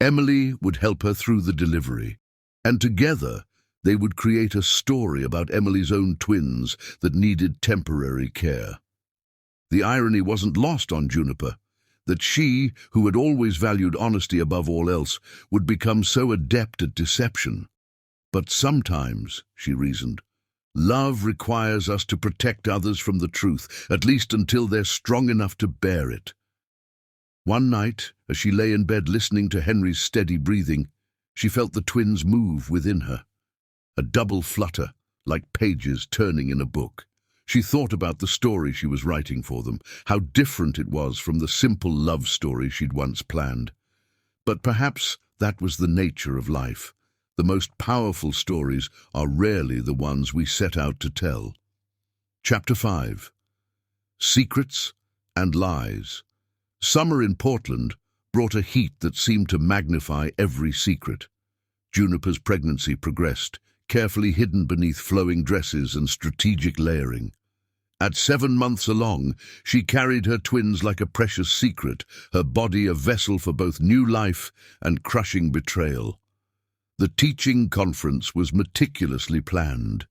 Emily would help her through the delivery, and together they would create a story about Emily's own twins that needed temporary care. The irony wasn't lost on Juniper, that she, who had always valued honesty above all else, would become so adept at deception. But sometimes, she reasoned, love requires us to protect others from the truth, at least until they're strong enough to bear it. One night, as she lay in bed listening to Henry's steady breathing, she felt the twins move within her. A double flutter, like pages turning in a book. She thought about the story she was writing for them, how different it was from the simple love story she'd once planned. But perhaps that was the nature of life. The most powerful stories are rarely the ones we set out to tell. Chapter 5. Secrets and Lies. Summer in Portland brought a heat that seemed to magnify every secret. Juniper's pregnancy progressed, carefully hidden beneath flowing dresses and strategic layering. At 7 months along, she carried her twins like a precious secret, her body a vessel for both new life and crushing betrayal. The teaching conference was meticulously planned.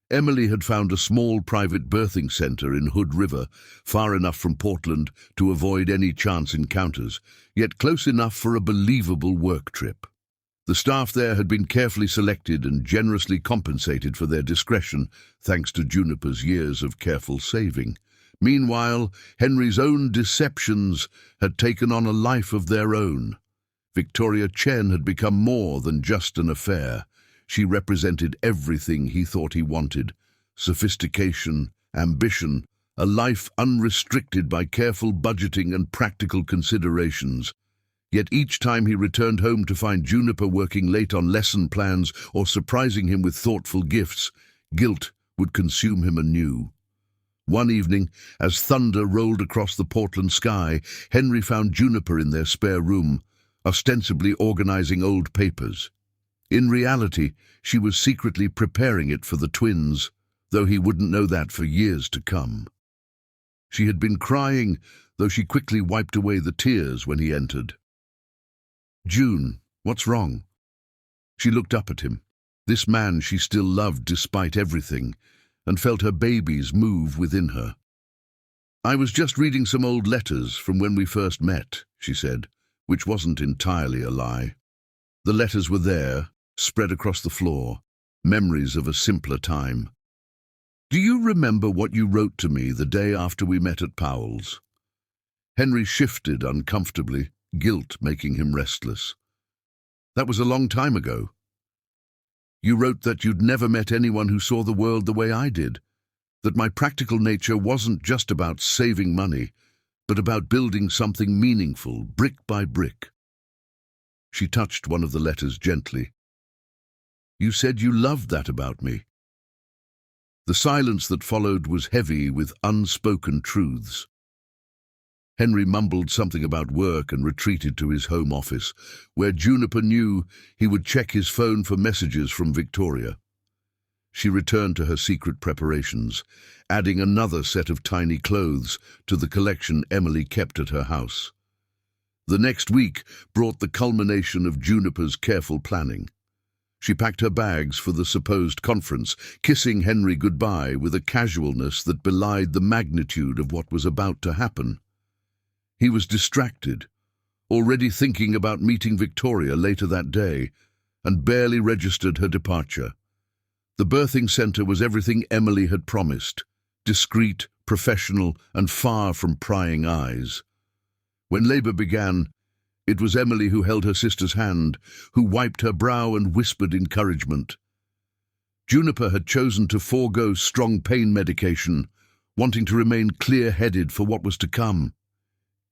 Emily had found a small private birthing center in Hood River, far enough from Portland to avoid any chance encounters, yet close enough for a believable work trip. The staff there had been carefully selected and generously compensated for their discretion, thanks to Juniper's years of careful saving. Meanwhile, Henry's own deceptions had taken on a life of their own. Victoria Chen had become more than just an affair. She represented everything he thought he wanted: sophistication, ambition, a life unrestricted by careful budgeting and practical considerations. Yet each time he returned home to find Juniper working late on lesson plans or surprising him with thoughtful gifts, guilt would consume him anew. One evening, as thunder rolled across the Portland sky, Henry found Juniper in their spare room, ostensibly organizing old papers. In reality, she was secretly preparing it for the twins, though he wouldn't know that for years to come. She had been crying, though she quickly wiped away the tears when he entered. "June, what's wrong?" She looked up at him, this man she still loved despite everything, and felt her babies move within her. "I was just reading some old letters from when we first met," she said, which wasn't entirely a lie. The letters were there, spread across the floor, memories of a simpler time. "Do you remember what you wrote to me the day after we met at Powell's?" Henry shifted uncomfortably, guilt making him restless. "That was a long time ago. You wrote that you'd never met anyone who saw the world the way I did, that my practical nature wasn't just about saving money, but about building something meaningful, brick by brick." She touched one of the letters gently. "You said you loved that about me." The silence that followed was heavy with unspoken truths. Henry mumbled something about work and retreated to his home office, where Juniper knew he would check his phone for messages from Victoria. She returned to her secret preparations, adding another set of tiny clothes to the collection Emily kept at her house. The next week brought the culmination of Juniper's careful planning. She packed her bags for the supposed conference, kissing Henry goodbye with a casualness that belied the magnitude of what was about to happen. He was distracted, already thinking about meeting Victoria later that day, and barely registered her departure. The birthing center was everything Emily had promised: discreet, professional, and far from prying eyes. When labor began, it was Emily who held her sister's hand, who wiped her brow and whispered encouragement. Juniper had chosen to forego strong pain medication, wanting to remain clear-headed for what was to come.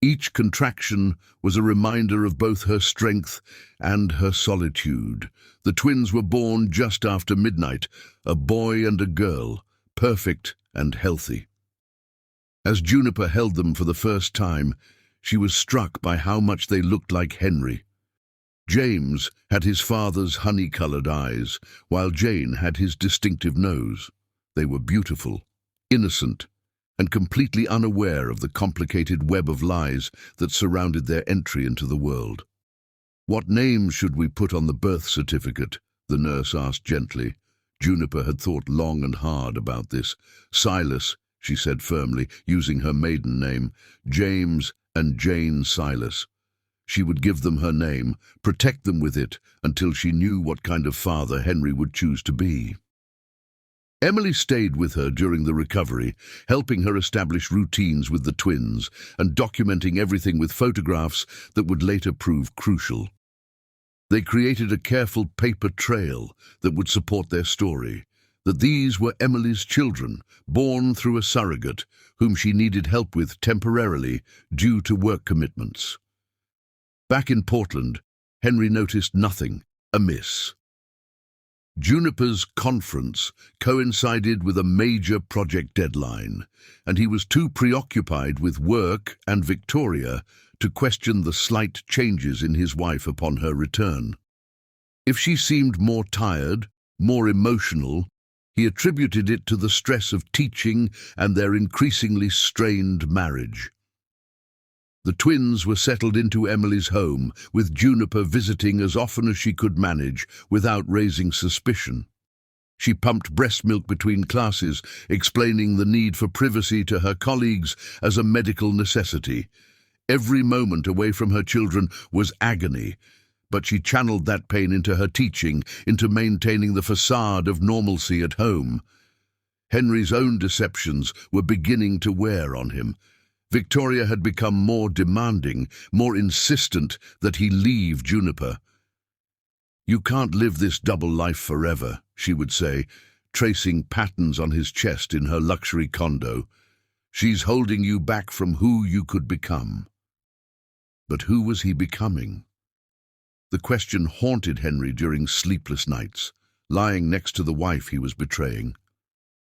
Each contraction was a reminder of both her strength and her solitude. The twins were born just after midnight, a boy and a girl, perfect and healthy. As Juniper held them for the first time, she was struck by how much they looked like Henry. James had his father's honey-colored eyes, while Jane had his distinctive nose. They were beautiful, innocent, and completely unaware of the complicated web of lies that surrounded their entry into the world. "What name should we put on the birth certificate?" the nurse asked gently. Juniper had thought long and hard about this. "Silas," she said firmly, using her maiden name. "James and Jane Silas." She would give them her name, protect them with it, until she knew what kind of father Henry would choose to be. Emily stayed with her during the recovery, helping her establish routines with the twins and documenting everything with photographs that would later prove crucial. They created a careful paper trail that would support their story, that these were Emily's children, born through a surrogate, whom she needed help with temporarily due to work commitments. Back in Portland, Henry noticed nothing amiss. Juniper's conference coincided with a major project deadline, and he was too preoccupied with work and Victoria to question the slight changes in his wife upon her return. If she seemed more tired, more emotional, he attributed it to the stress of teaching and their increasingly strained marriage. The twins were settled into Emily's home, with Juniper visiting as often as she could manage without raising suspicion. She pumped breast milk between classes, explaining the need for privacy to her colleagues as a medical necessity. Every moment away from her children was agony, but she channeled that pain into her teaching, into maintaining the facade of normalcy at home. Henry's own deceptions were beginning to wear on him. Victoria had become more demanding, more insistent that he leave Juniper. "You can't live this double life forever," she would say, tracing patterns on his chest in her luxury condo. "She's holding you back from who you could become." But who was he becoming? The question haunted Henry during sleepless nights, lying next to the wife he was betraying.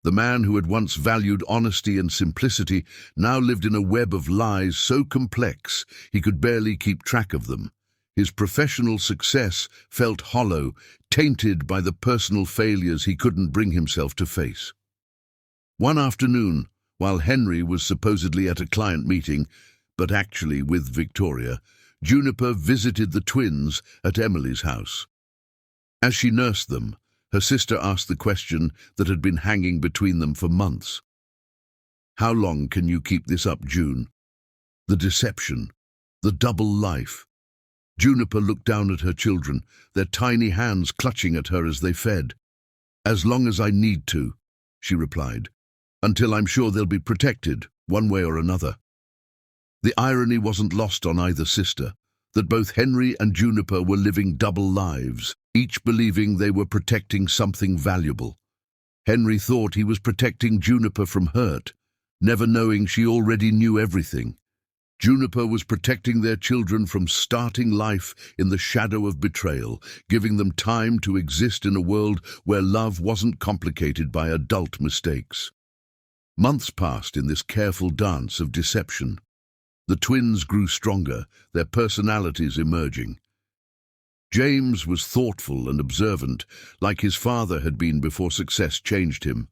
The man who had once valued honesty and simplicity now lived in a web of lies so complex he could barely keep track of them. His professional success felt hollow, tainted by the personal failures he couldn't bring himself to face. One afternoon, while Henry was supposedly at a client meeting, but actually with Victoria, Juniper visited the twins at Emily's house. As she nursed them, her sister asked the question that had been hanging between them for months. "How long can you keep this up, June?" The deception, the double life. Juniper looked down at her children, their tiny hands clutching at her as they fed. "As long as I need to," she replied, "until I'm sure they'll be protected, one way or another." The irony wasn't lost on either sister, that both Henry and Juniper were living double lives, each believing they were protecting something valuable. Henry thought he was protecting Juniper from hurt, never knowing she already knew everything. Juniper was protecting their children from starting life in the shadow of betrayal, giving them time to exist in a world where love wasn't complicated by adult mistakes. Months passed in this careful dance of deception. The twins grew stronger, their personalities emerging. James was thoughtful and observant, like his father had been before success changed him.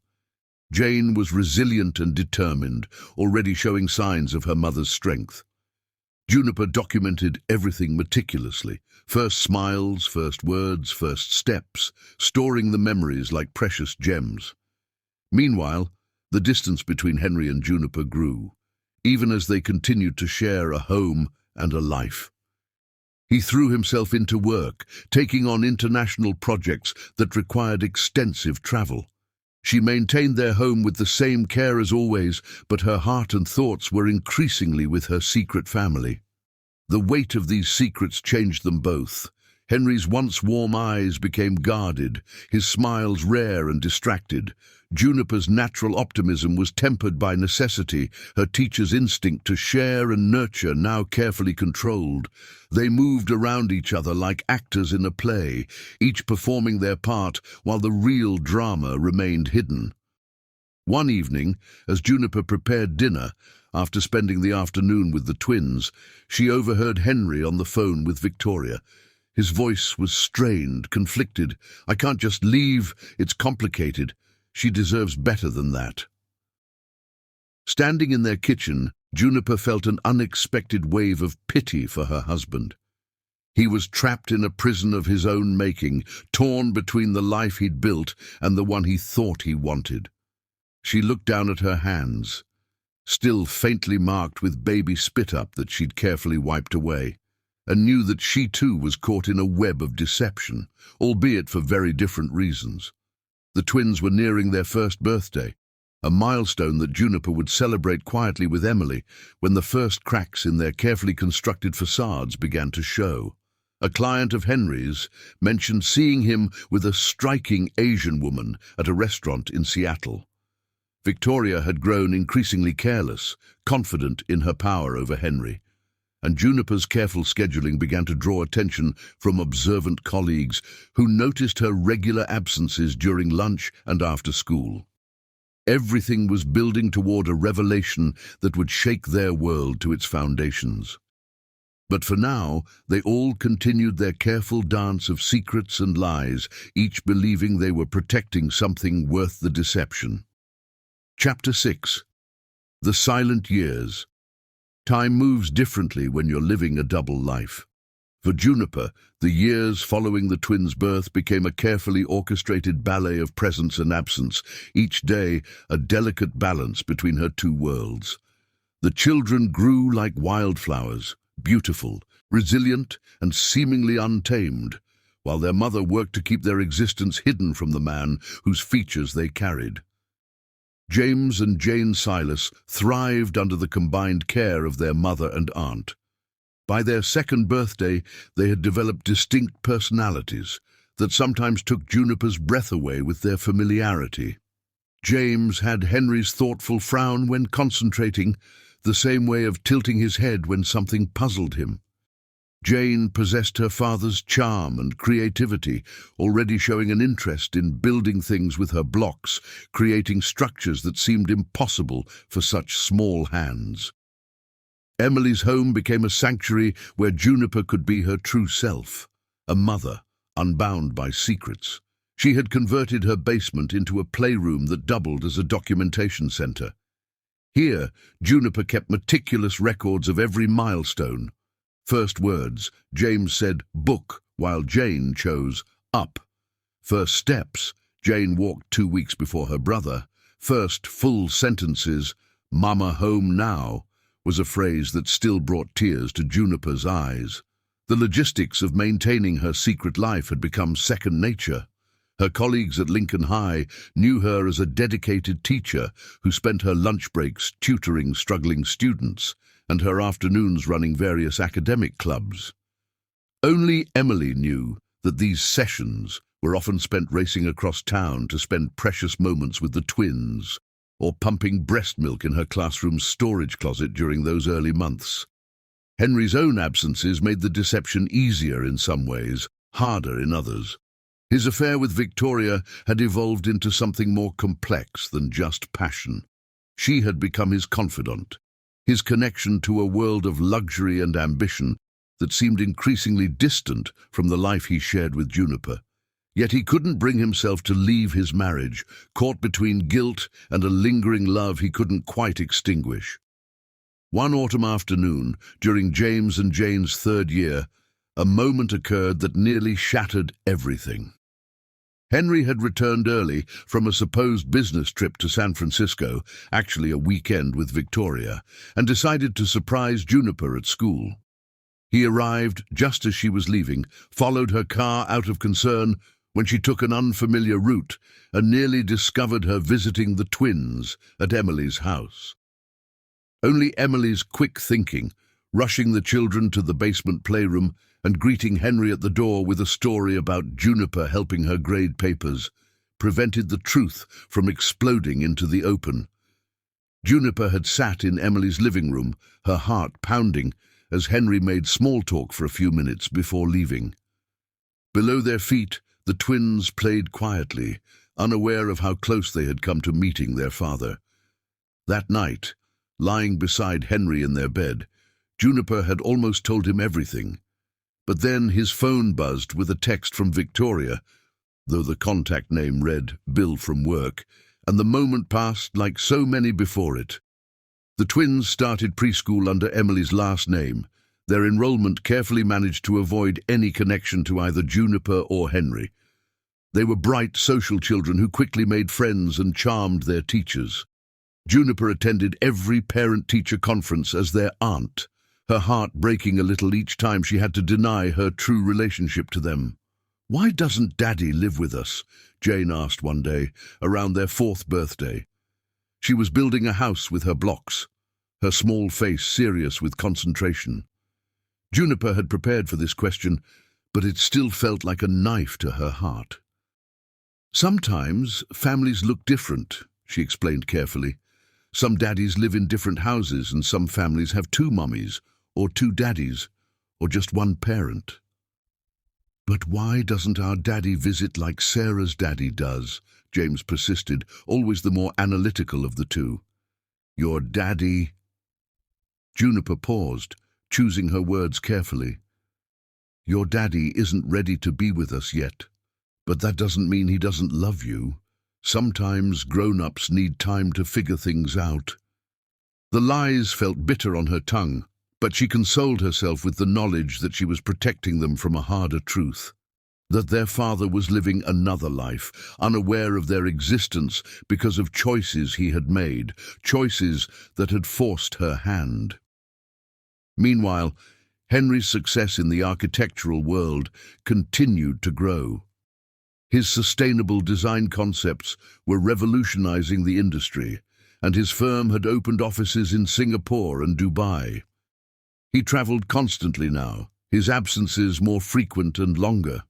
Jane was resilient and determined, already showing signs of her mother's strength. Juniper documented everything meticulously, first smiles, first words, first steps, storing the memories like precious gems. Meanwhile, the distance between Henry and Juniper grew, even as they continued to share a home and a life. He threw himself into work, taking on international projects that required extensive travel. She maintained their home with the same care as always, but her heart and thoughts were increasingly with her secret family. The weight of these secrets changed them both. Henry's once warm eyes became guarded, his smiles rare and distracted. Juniper's natural optimism was tempered by necessity, her teacher's instinct to share and nurture now carefully controlled. They moved around each other like actors in a play, each performing their part while the real drama remained hidden. One evening, as Juniper prepared dinner, after spending the afternoon with the twins, she overheard Henry on the phone with Victoria. His voice was strained, conflicted. "I can't just leave. It's complicated. She deserves better than that." Standing in their kitchen, Juniper felt an unexpected wave of pity for her husband. He was trapped in a prison of his own making, torn between the life he'd built and the one he thought he wanted. She looked down at her hands, still faintly marked with baby spit-up that she'd carefully wiped away, and knew that she too was caught in a web of deception, albeit for very different reasons. The twins were nearing their first birthday, a milestone that Juniper would celebrate quietly with Emily when the first cracks in their carefully constructed facades began to show. A client of Henry's mentioned seeing him with a striking Asian woman at a restaurant in Seattle. Victoria had grown increasingly careless, confident in her power over Henry, and Juniper's careful scheduling began to draw attention from observant colleagues who noticed her regular absences during lunch and after school. Everything was building toward a revelation that would shake their world to its foundations. But for now, they all continued their careful dance of secrets and lies, each believing they were protecting something worth the deception. Chapter 6. The Silent Years. Time moves differently when you're living a double life. For Juniper, the years following the twins' birth became a carefully orchestrated ballet of presence and absence, each day a delicate balance between her two worlds. The children grew like wildflowers, beautiful, resilient, and seemingly untamed, while their mother worked to keep their existence hidden from the man whose features they carried. James and Jane Silas thrived under the combined care of their mother and aunt. By their second birthday, they had developed distinct personalities that sometimes took Juniper's breath away with their familiarity. James had Henry's thoughtful frown when concentrating, the same way of tilting his head when something puzzled him. Jane possessed her father's charm and creativity, already showing an interest in building things with her blocks, creating structures that seemed impossible for such small hands. Emily's home became a sanctuary where Juniper could be her true self, a mother, unbound by secrets. She had converted her basement into a playroom that doubled as a documentation center. Here, Juniper kept meticulous records of every milestone. First words, James said book, while Jane chose up. First steps, Jane walked 2 weeks before her brother. First full sentences, Mama home now, was a phrase that still brought tears to Juniper's eyes. The logistics of maintaining her secret life had become second nature. Her colleagues at Lincoln High knew her as a dedicated teacher who spent her lunch breaks tutoring struggling students and her afternoons running various academic clubs. Only Emily knew that these sessions were often spent racing across town to spend precious moments with the twins, or pumping breast milk in her classroom's storage closet during those early months. Henry's own absences made the deception easier in some ways, harder in others. His affair with Victoria had evolved into something more complex than just passion. She had become his confidant, his connection to a world of luxury and ambition that seemed increasingly distant from the life he shared with Juniper. Yet he couldn't bring himself to leave his marriage, caught between guilt and a lingering love he couldn't quite extinguish. One autumn afternoon, during James and Jane's third year, a moment occurred that nearly shattered everything. Henry had returned early from a supposed business trip to San Francisco, actually a weekend with Victoria, and decided to surprise Juniper at school. He arrived just as she was leaving, followed her car out of concern when she took an unfamiliar route and nearly discovered her visiting the twins at Emily's house. Only Emily's quick thinking, rushing the children to the basement playroom and greeting Henry at the door with a story about Juniper helping her grade papers, prevented the truth from exploding into the open. Juniper had sat in Emily's living room, her heart pounding, as Henry made small talk for a few minutes before leaving. Below their feet, the twins played quietly, unaware of how close they had come to meeting their father. That night, lying beside Henry in their bed, Juniper had almost told him everything. But then his phone buzzed with a text from Victoria, though the contact name read Bill from work, and the moment passed like so many before it. The twins started preschool under Emily's last name. Their enrollment carefully managed to avoid any connection to either Juniper or Henry. They were bright, social children who quickly made friends and charmed their teachers. Juniper attended every parent-teacher conference as their aunt, her heart breaking a little each time she had to deny her true relationship to them. "Why doesn't Daddy live with us?" Jane asked one day, around their 4th birthday. She was building a house with her blocks, her small face serious with concentration. Juniper had prepared for this question, but it still felt like a knife to her heart. "Sometimes families look different," she explained carefully. "Some daddies live in different houses, and some families have 2 mummies, or 2 daddies, or just one parent." "But why doesn't our daddy visit like Sarah's daddy does?" James persisted, always the more analytical of the two. "Your daddy—" Juniper paused, choosing her words carefully. "Your daddy isn't ready to be with us yet, but that doesn't mean he doesn't love you. Sometimes grown-ups need time to figure things out." The lies felt bitter on her tongue, but she consoled herself with the knowledge that she was protecting them from a harder truth. That their father was living another life, unaware of their existence because of choices he had made, choices that had forced her hand. Meanwhile, Henry's success in the architectural world continued to grow. His sustainable design concepts were revolutionizing the industry, and his firm had opened offices in Singapore and Dubai. He traveled constantly now, his absences more frequent and longer.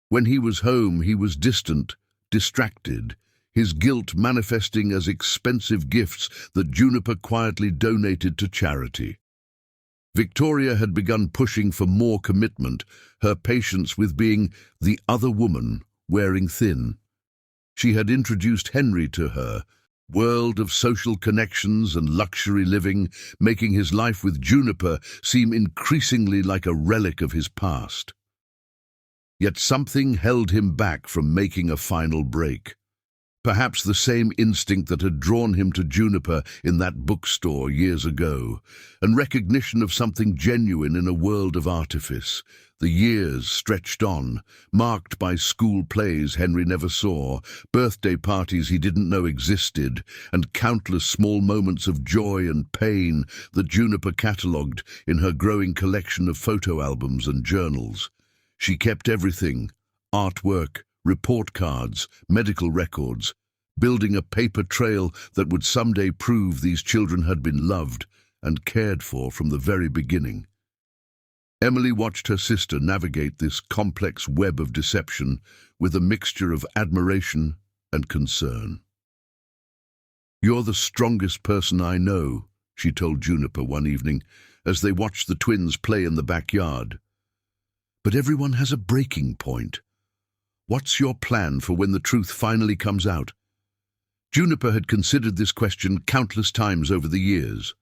When he was home, he was distant, distracted, his guilt manifesting as expensive gifts that Juniper quietly donated to charity. Victoria had begun pushing for more commitment, her patience with being the other woman, wearing thin. She had introduced Henry to her, world of social connections and luxury living, making his life with Juniper seem increasingly like a relic of his past. Yet something held him back from making a final break. Perhaps the same instinct that had drawn him to Juniper in that bookstore years ago, and recognition of something genuine in a world of artifice. The years stretched on, marked by school plays Henry never saw, birthday parties he didn't know existed, and countless small moments of joy and pain that Juniper catalogued in her growing collection of photo albums and journals. She kept everything: artwork, report cards, medical records, building a paper trail that would someday prove these children had been loved and cared for from the very beginning. Emily watched her sister navigate this complex web of deception with a mixture of admiration and concern. "You're the strongest person I know," she told Juniper one evening as they watched the twins play in the backyard. "But everyone has a breaking point. What's your plan for when the truth finally comes out?" Juniper had considered this question countless times over the years.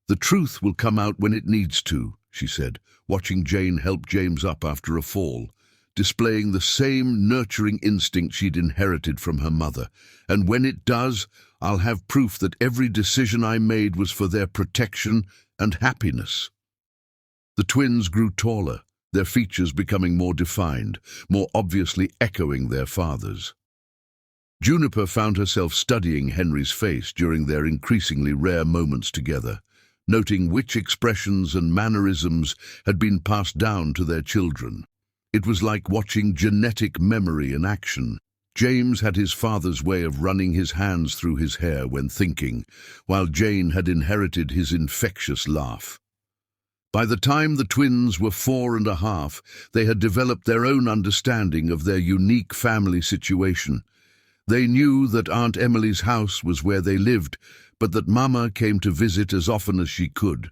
"The truth will come out when it needs to," she said, watching Jane help James up after a fall, displaying the same nurturing instinct she'd inherited from her mother. "And when it does, I'll have proof that every decision I made was for their protection and happiness." The twins grew taller, their features becoming more defined, more obviously echoing their father's. Juniper found herself studying Henry's face during their increasingly rare moments together, noting which expressions and mannerisms had been passed down to their children. It was like watching genetic memory in action. James had his father's way of running his hands through his hair when thinking, while Jane had inherited his infectious laugh. By the time the twins were 4.5, they had developed their own understanding of their unique family situation. They knew that Aunt Emily's house was where they lived, but that Mama came to visit as often as she could.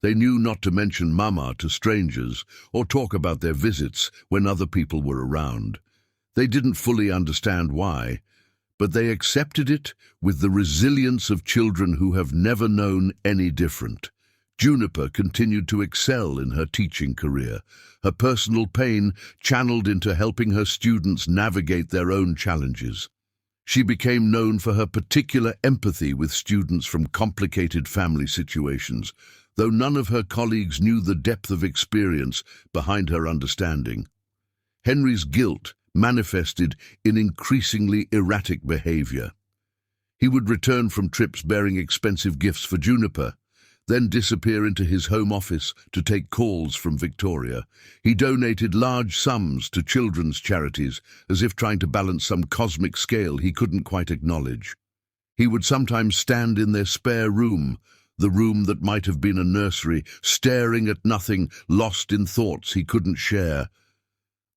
They knew not to mention Mama to strangers or talk about their visits when other people were around. They didn't fully understand why, but they accepted it with the resilience of children who have never known any different. Juniper continued to excel in her teaching career, her personal pain channeled into helping her students navigate their own challenges. She became known for her particular empathy with students from complicated family situations, though none of her colleagues knew the depth of experience behind her understanding. Henry's guilt manifested in increasingly erratic behavior. He would return from trips bearing expensive gifts for Juniper, then disappear into his home office to take calls from Victoria. He donated large sums to children's charities, as if trying to balance some cosmic scale he couldn't quite acknowledge. He would sometimes stand in their spare room, the room that might have been a nursery, staring at nothing, lost in thoughts he couldn't share.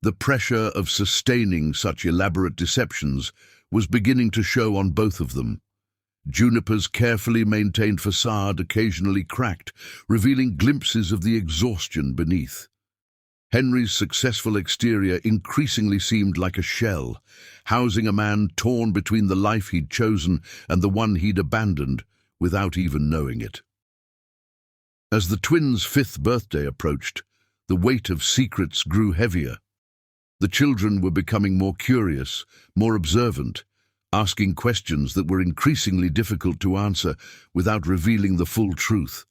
The pressure of sustaining such elaborate deceptions was beginning to show on both of them. Juniper's carefully maintained facade occasionally cracked, revealing glimpses of the exhaustion beneath. Henry's successful exterior increasingly seemed like a shell, housing a man torn between the life he'd chosen and the one he'd abandoned without even knowing it. As the twins' 5th birthday approached, the weight of secrets grew heavier. The children were becoming more curious, more observant, asking questions that were increasingly difficult to answer without revealing the full truth.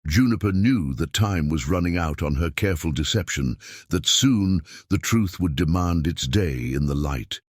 Juniper knew that time was running out on her careful deception, that soon the truth would demand its day in the light.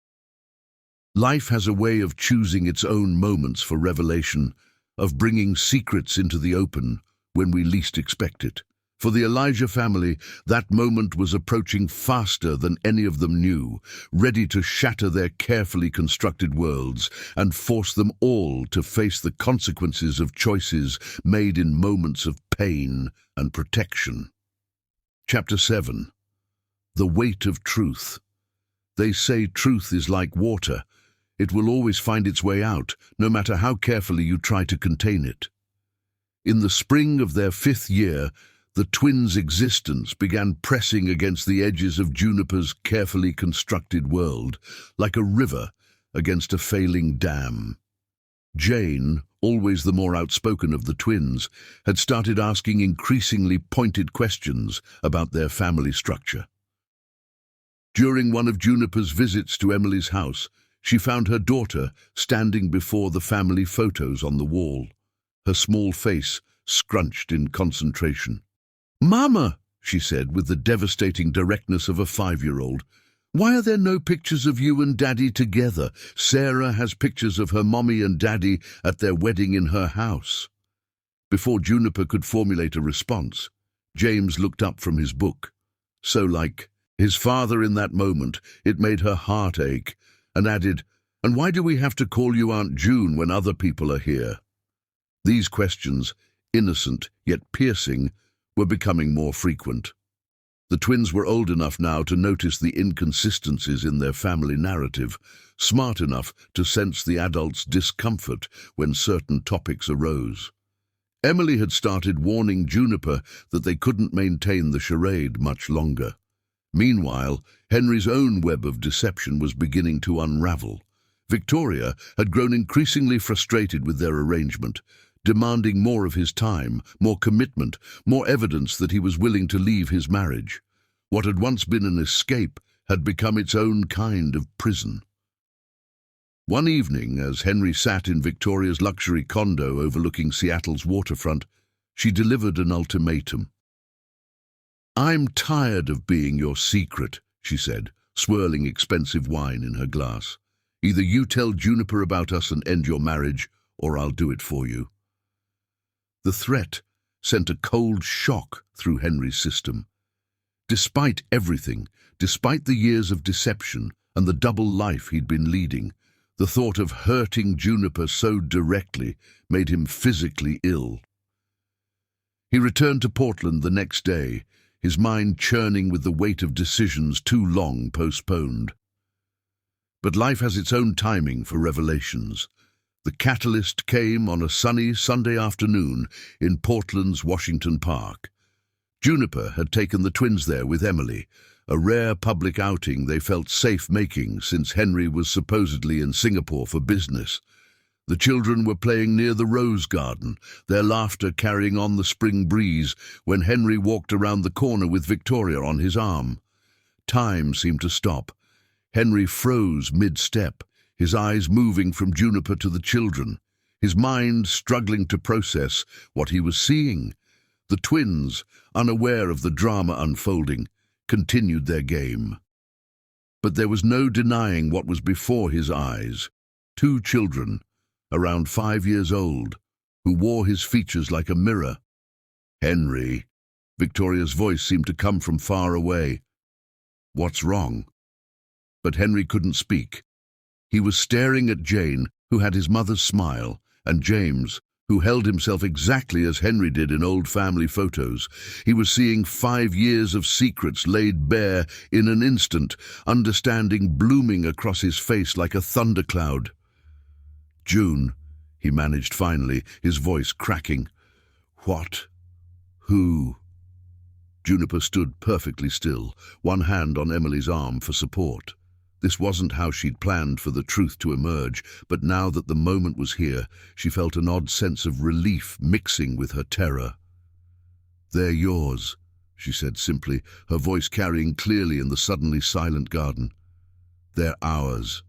Life has a way of choosing its own moments for revelation, of bringing secrets into the open when we least expect it. For the Elijah family, that moment was approaching faster than any of them knew, ready to shatter their carefully constructed worlds and force them all to face the consequences of choices made in moments of pain and protection. Chapter 7. The Weight of Truth. They say truth is like water. It will always find its way out, no matter how carefully you try to contain it. In the spring of their 5th year, the twins' existence began pressing against the edges of Juniper's carefully constructed world, like a river against a failing dam. Jane, always the more outspoken of the twins, had started asking increasingly pointed questions about their family structure. During one of Juniper's visits to Emily's house, she found her daughter standing before the family photos on the wall, her small face scrunched in concentration. "Mama," she said with the devastating directness of a 5-year-old, "why are there no pictures of you and Daddy together? Sarah has pictures of her mommy and Daddy at their wedding in her house." Before Juniper could formulate a response, James looked up from his book. So like his father in that moment, it made her heart ache, and added, "And why do we have to call you Aunt June when other people are here?" These questions, innocent yet piercing, were becoming more frequent. The twins were old enough now to notice the inconsistencies in their family narrative, smart enough to sense the adults' discomfort when certain topics arose. Emily had started warning Juniper that they couldn't maintain the charade much longer. Meanwhile, Henry's own web of deception was beginning to unravel. Victoria had grown increasingly frustrated with their arrangement, demanding more of his time, more commitment, more evidence that he was willing to leave his marriage. What had once been an escape had become its own kind of prison. One evening, as Henry sat in Victoria's luxury condo overlooking Seattle's waterfront, she delivered an ultimatum. "I'm tired of being your secret," she said, swirling expensive wine in her glass. "Either you tell Juniper about us and end your marriage, or I'll do it for you." The threat sent a cold shock through Henry's system. Despite everything, despite the years of deception and the double life he'd been leading, the thought of hurting Juniper so directly made him physically ill. He returned to Portland the next day, his mind churning with the weight of decisions too long postponed. But life has its own timing for revelations. The catalyst came on a sunny Sunday afternoon in Portland's Washington Park. Juniper had taken the twins there with Emily, a rare public outing they felt safe making since Henry was supposedly in Singapore for business. The children were playing near the rose garden, their laughter carrying on the spring breeze when Henry walked around the corner with Victoria on his arm. Time seemed to stop. Henry froze mid-step, his eyes moving from Juniper to the children, his mind struggling to process what he was seeing. The twins, unaware of the drama unfolding, continued their game. But there was no denying what was before his eyes. Two children, around 5 years old, who wore his features like a mirror. "Henry," Victoria's voice seemed to come from far away. "What's wrong?" But Henry couldn't speak. He was staring at Jane, who had his mother's smile, and James, who held himself exactly as Henry did in old family photos. He was seeing 5 years of secrets laid bare in an instant, understanding blooming across his face like a thundercloud. "June," he managed finally, his voice cracking. "What? Who?" Juniper stood perfectly still, one hand on Emily's arm for support. This wasn't how she'd planned for the truth to emerge, but now that the moment was here, she felt an odd sense of relief mixing with her terror. "They're yours," she said simply, her voice carrying clearly in the suddenly silent garden. "They're ours.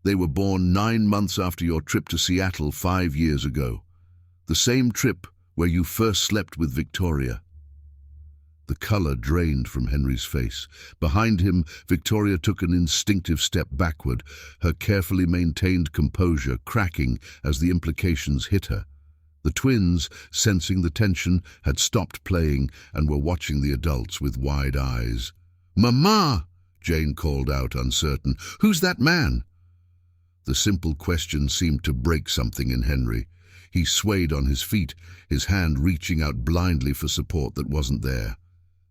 They were born 9 months after your trip to Seattle 5 years ago. The same trip where you first slept with Victoria." The color drained from Henry's face. Behind him, Victoria took an instinctive step backward, her carefully maintained composure cracking as the implications hit her. The twins, sensing the tension, had stopped playing and were watching the adults with wide eyes. "Mama!" Jane called out, uncertain. "Who's that man?" The simple question seemed to break something in Henry. He swayed on his feet, his hand reaching out blindly for support that wasn't there.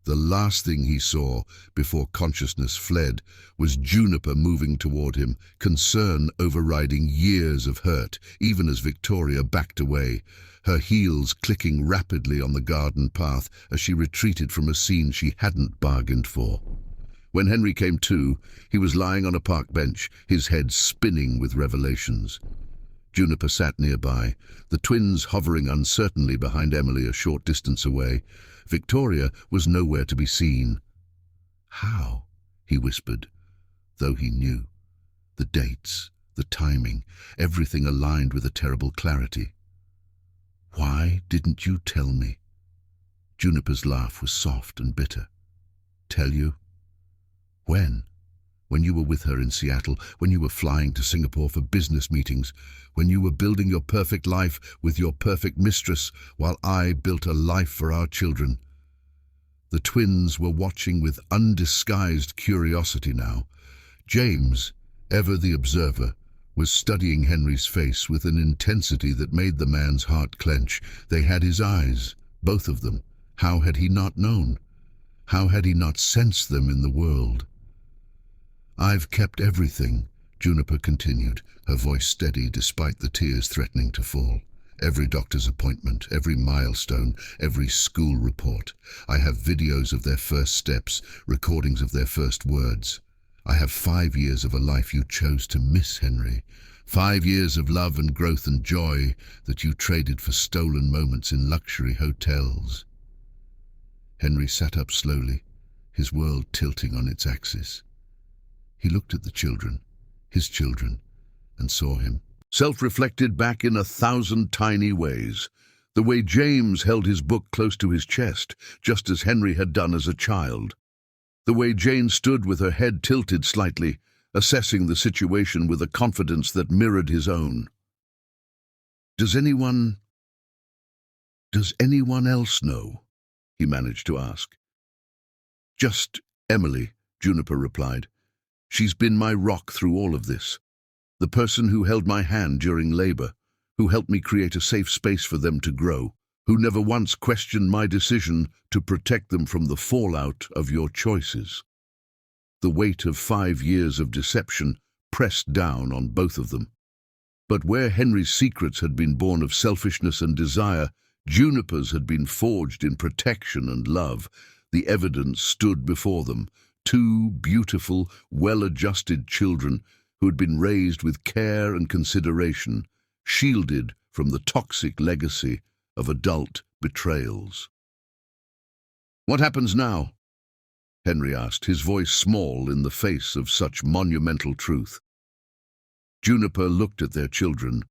The last thing he saw, before consciousness fled, was Juniper moving toward him, concern overriding years of hurt, even as Victoria backed away, her heels clicking rapidly on the garden path as she retreated from a scene she hadn't bargained for. When Henry came to, he was lying on a park bench, his head spinning with revelations. Juniper sat nearby, the twins hovering uncertainly behind Emily a short distance away. Victoria was nowhere to be seen. "How?" he whispered, though he knew. The dates, the timing, everything aligned with a terrible clarity. "Why didn't you tell me?" Juniper's laugh was soft and bitter. "Tell you? When? When you were with her in Seattle, when you were flying to Singapore for business meetings, when you were building your perfect life with your perfect mistress, while I built a life for our children." The twins were watching with undisguised curiosity now. James, ever the observer, was studying Henry's face with an intensity that made the man's heart clench. They had his eyes, both of them. How had he not known? How had he not sensed them in the world? "I've kept everything," Juniper continued, her voice steady despite the tears threatening to fall. "Every doctor's appointment, every milestone, every school report. I have videos of their first steps, recordings of their first words. I have 5 years of a life you chose to miss, Henry. 5 years of love and growth and joy that you traded for stolen moments in luxury hotels." Henry sat up slowly, his world tilting on its axis. He looked at the children, his children, and saw him. Self-reflected back in 1,000 tiny ways. The way James held his book close to his chest, just as Henry had done as a child. The way Jane stood with her head tilted slightly, assessing the situation with a confidence that mirrored his own. Does anyone else know?" he managed to ask. "Just Emily," Juniper replied. "She's been my rock through all of this. The person who held my hand during labor, who helped me create a safe space for them to grow, who never once questioned my decision to protect them from the fallout of your choices." The weight of 5 years of deception pressed down on both of them. But where Henry's secrets had been born of selfishness and desire, Juniper's had been forged in protection and love. The evidence stood before them. 2 beautiful, well-adjusted children who had been raised with care and consideration, shielded from the toxic legacy of adult betrayals. "What happens now?" Henry asked, his voice small in the face of such monumental truth. Juniper looked at their children,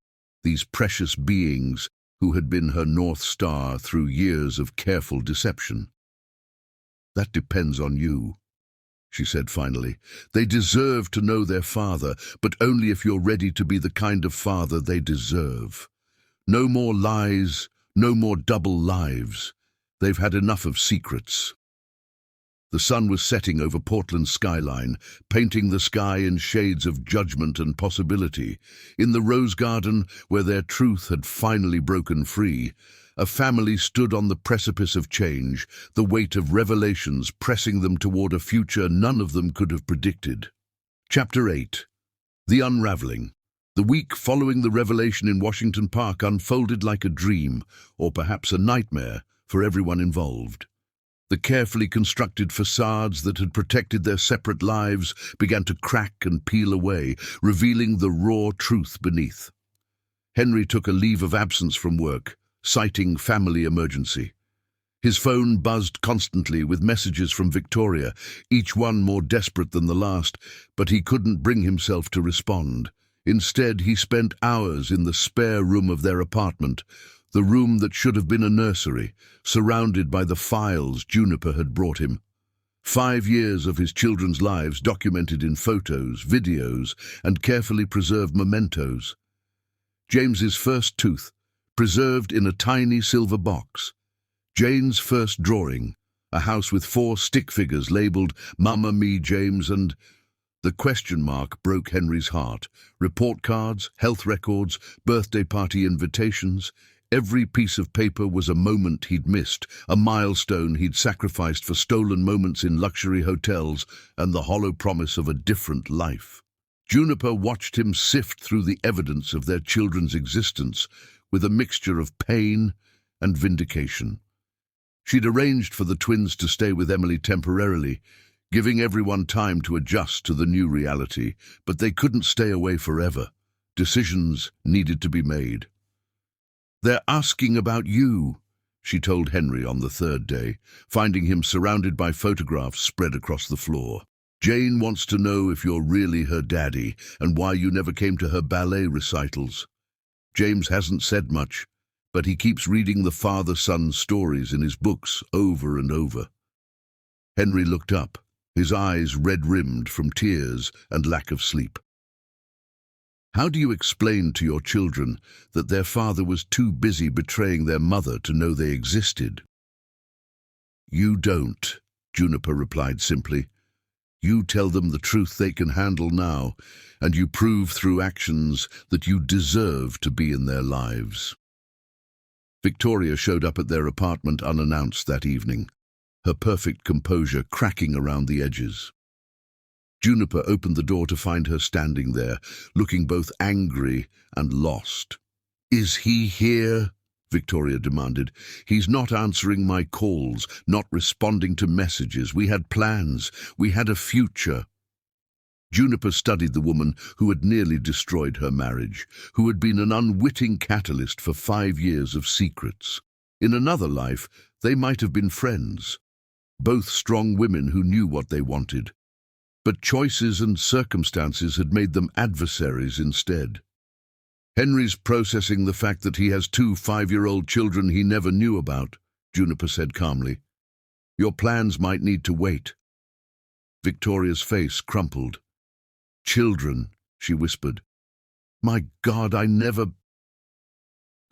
these precious beings who had been her North Star through years of careful deception. "That depends on you," she said finally. "They deserve to know their father, but only if you're ready to be the kind of father they deserve. No more lies, no more double lives. They've had enough of secrets." The sun was setting over Portland's skyline, painting the sky in shades of judgment and possibility. In the rose garden, where their truth had finally broken free, a family stood on the precipice of change, the weight of revelations pressing them toward a future none of them could have predicted. Chapter 8. The Unraveling. The week following the revelation in Washington Park unfolded like a dream, or perhaps a nightmare, for everyone involved. The carefully constructed facades that had protected their separate lives began to crack and peel away, revealing the raw truth beneath. Henry took a leave of absence from work, citing family emergency. His phone buzzed constantly with messages from Victoria, each one more desperate than the last, but he couldn't bring himself to respond. Instead, he spent hours in the spare room of their apartment, the room that should have been a nursery, surrounded by the files Juniper had brought him. 5 years of his children's lives documented in photos, videos, and carefully preserved mementos. James's first tooth, preserved in a tiny silver box. Jane's first drawing, a house with 4 stick figures labeled "Mama, Me, James," and... The question mark broke Henry's heart. Report cards, health records, birthday party invitations. Every piece of paper was a moment he'd missed, a milestone he'd sacrificed for stolen moments in luxury hotels and the hollow promise of a different life. Juniper watched him sift through the evidence of their children's existence with a mixture of pain and vindication. She'd arranged for the twins to stay with Emily temporarily, giving everyone time to adjust to the new reality, but they couldn't stay away forever. Decisions needed to be made. "They're asking about you," she told Henry on the 3rd day, finding him surrounded by photographs spread across the floor. "Jane wants to know if you're really her daddy and why you never came to her ballet recitals. James hasn't said much, but he keeps reading the father-son stories in his books over and over." Henry looked up, his eyes red-rimmed from tears and lack of sleep. "How do you explain to your children that their father was too busy betraying their mother to know they existed?" "You don't," Juniper replied simply. "You tell them the truth they can handle now, and you prove through actions that you deserve to be in their lives." Victoria showed up at their apartment unannounced that evening, her perfect composure cracking around the edges. Juniper opened the door to find her standing there, looking both angry and lost. "Is he here?" Victoria demanded. "He's not answering my calls, not responding to messages. We had plans. We had a future." Juniper studied the woman who had nearly destroyed her marriage, who had been an unwitting catalyst for 5 years of secrets. In another life, they might have been friends, both strong women who knew what they wanted. But choices and circumstances had made them adversaries instead. "Henry's processing the fact that he has 2 5-year-old children he never knew about," Juniper said calmly. "Your plans might need to wait." Victoria's face crumpled. "Children," she whispered. "My God, I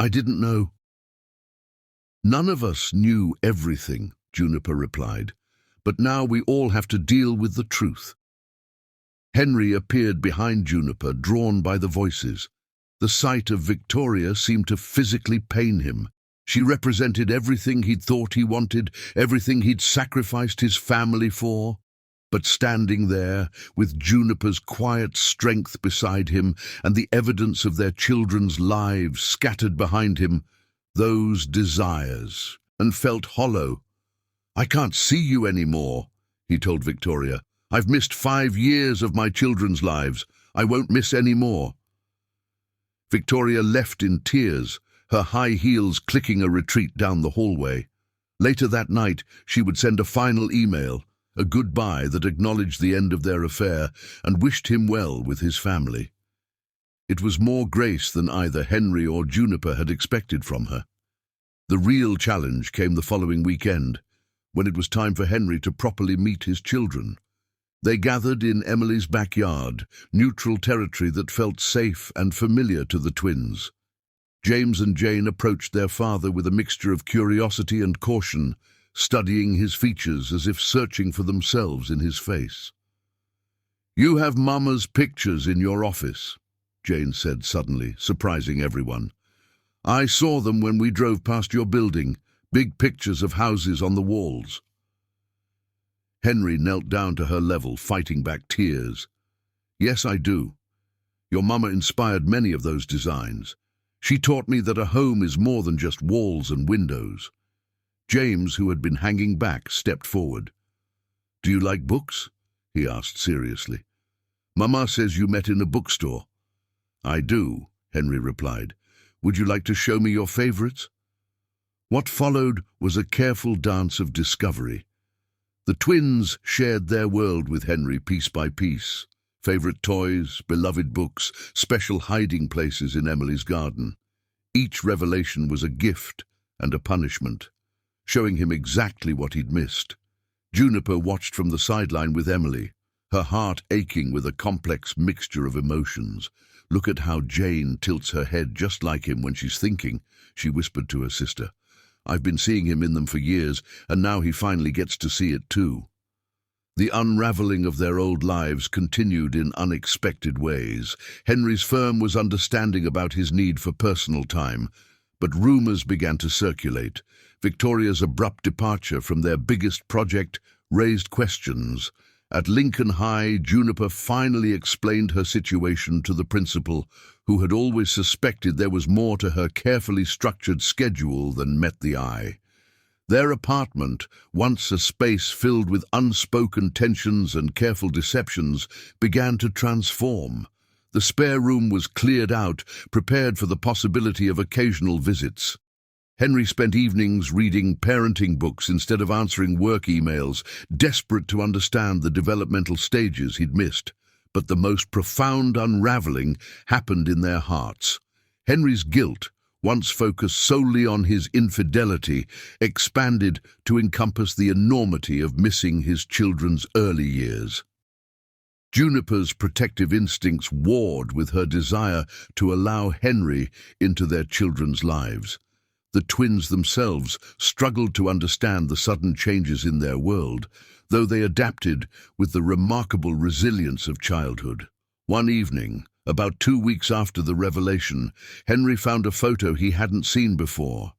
didn't know." "None of us knew everything," Juniper replied, "but now we all have to deal with the truth." Henry appeared behind Juniper, drawn by the voices. The sight of Victoria seemed to physically pain him. She represented everything he'd thought he wanted, everything he'd sacrificed his family for. But standing there, with Juniper's quiet strength beside him and the evidence of their children's lives scattered behind him, those desires, and felt hollow. "I can't see you anymore," he told Victoria. "I've missed 5 years of my children's lives. I won't miss any more." Victoria left in tears, her high heels clicking a retreat down the hallway. Later that night, she would send a final email, a goodbye that acknowledged the end of their affair and wished him well with his family. It was more grace than either Henry or Juniper had expected from her. The real challenge came the following weekend, when it was time for Henry to properly meet his children. They gathered in Emily's backyard, neutral territory that felt safe and familiar to the twins. James and Jane approached their father with a mixture of curiosity and caution, studying his features as if searching for themselves in his face. "You have Mama's pictures in your office," Jane said suddenly, surprising everyone. "I saw them when we drove past your building, big pictures of houses on the walls." Henry knelt down to her level, fighting back tears. "Yes, I do. Your Mama inspired many of those designs. She taught me that a home is more than just walls and windows." James, who had been hanging back, stepped forward. "Do you like books?" he asked seriously. "Mama says you met in a bookstore." "I do," Henry replied. "Would you like to show me your favorites?" What followed was a careful dance of discovery. The twins shared their world with Henry piece by piece. Favorite toys, beloved books, special hiding places in Emily's garden. Each revelation was a gift and a punishment, showing him exactly what he'd missed. Juniper watched from the sideline with Emily, her heart aching with a complex mixture of emotions. "Look at how Jane tilts her head just like him when she's thinking," she whispered to her sister. "I've been seeing him in them for years, and now he finally gets to see it too." The unraveling of their old lives continued in unexpected ways. Henry's firm was understanding about his need for personal time, but rumors began to circulate. Victoria's abrupt departure from their biggest project raised questions. At Lincoln High, Juniper finally explained her situation to the principal, who had always suspected there was more to her carefully structured schedule than met the eye. Their apartment, once a space filled with unspoken tensions and careful deceptions, began to transform. The spare room was cleared out, prepared for the possibility of occasional visits. Henry spent evenings reading parenting books instead of answering work emails, desperate to understand the developmental stages he'd missed. But the most profound unraveling happened in their hearts. Henry's guilt, once focused solely on his infidelity, expanded to encompass the enormity of missing his children's early years. Juniper's protective instincts warred with her desire to allow Henry into their children's lives. The twins themselves struggled to understand the sudden changes in their world, though they adapted with the remarkable resilience of childhood. One evening, about 2 weeks after the revelation, Henry found a photo he hadn't seen before.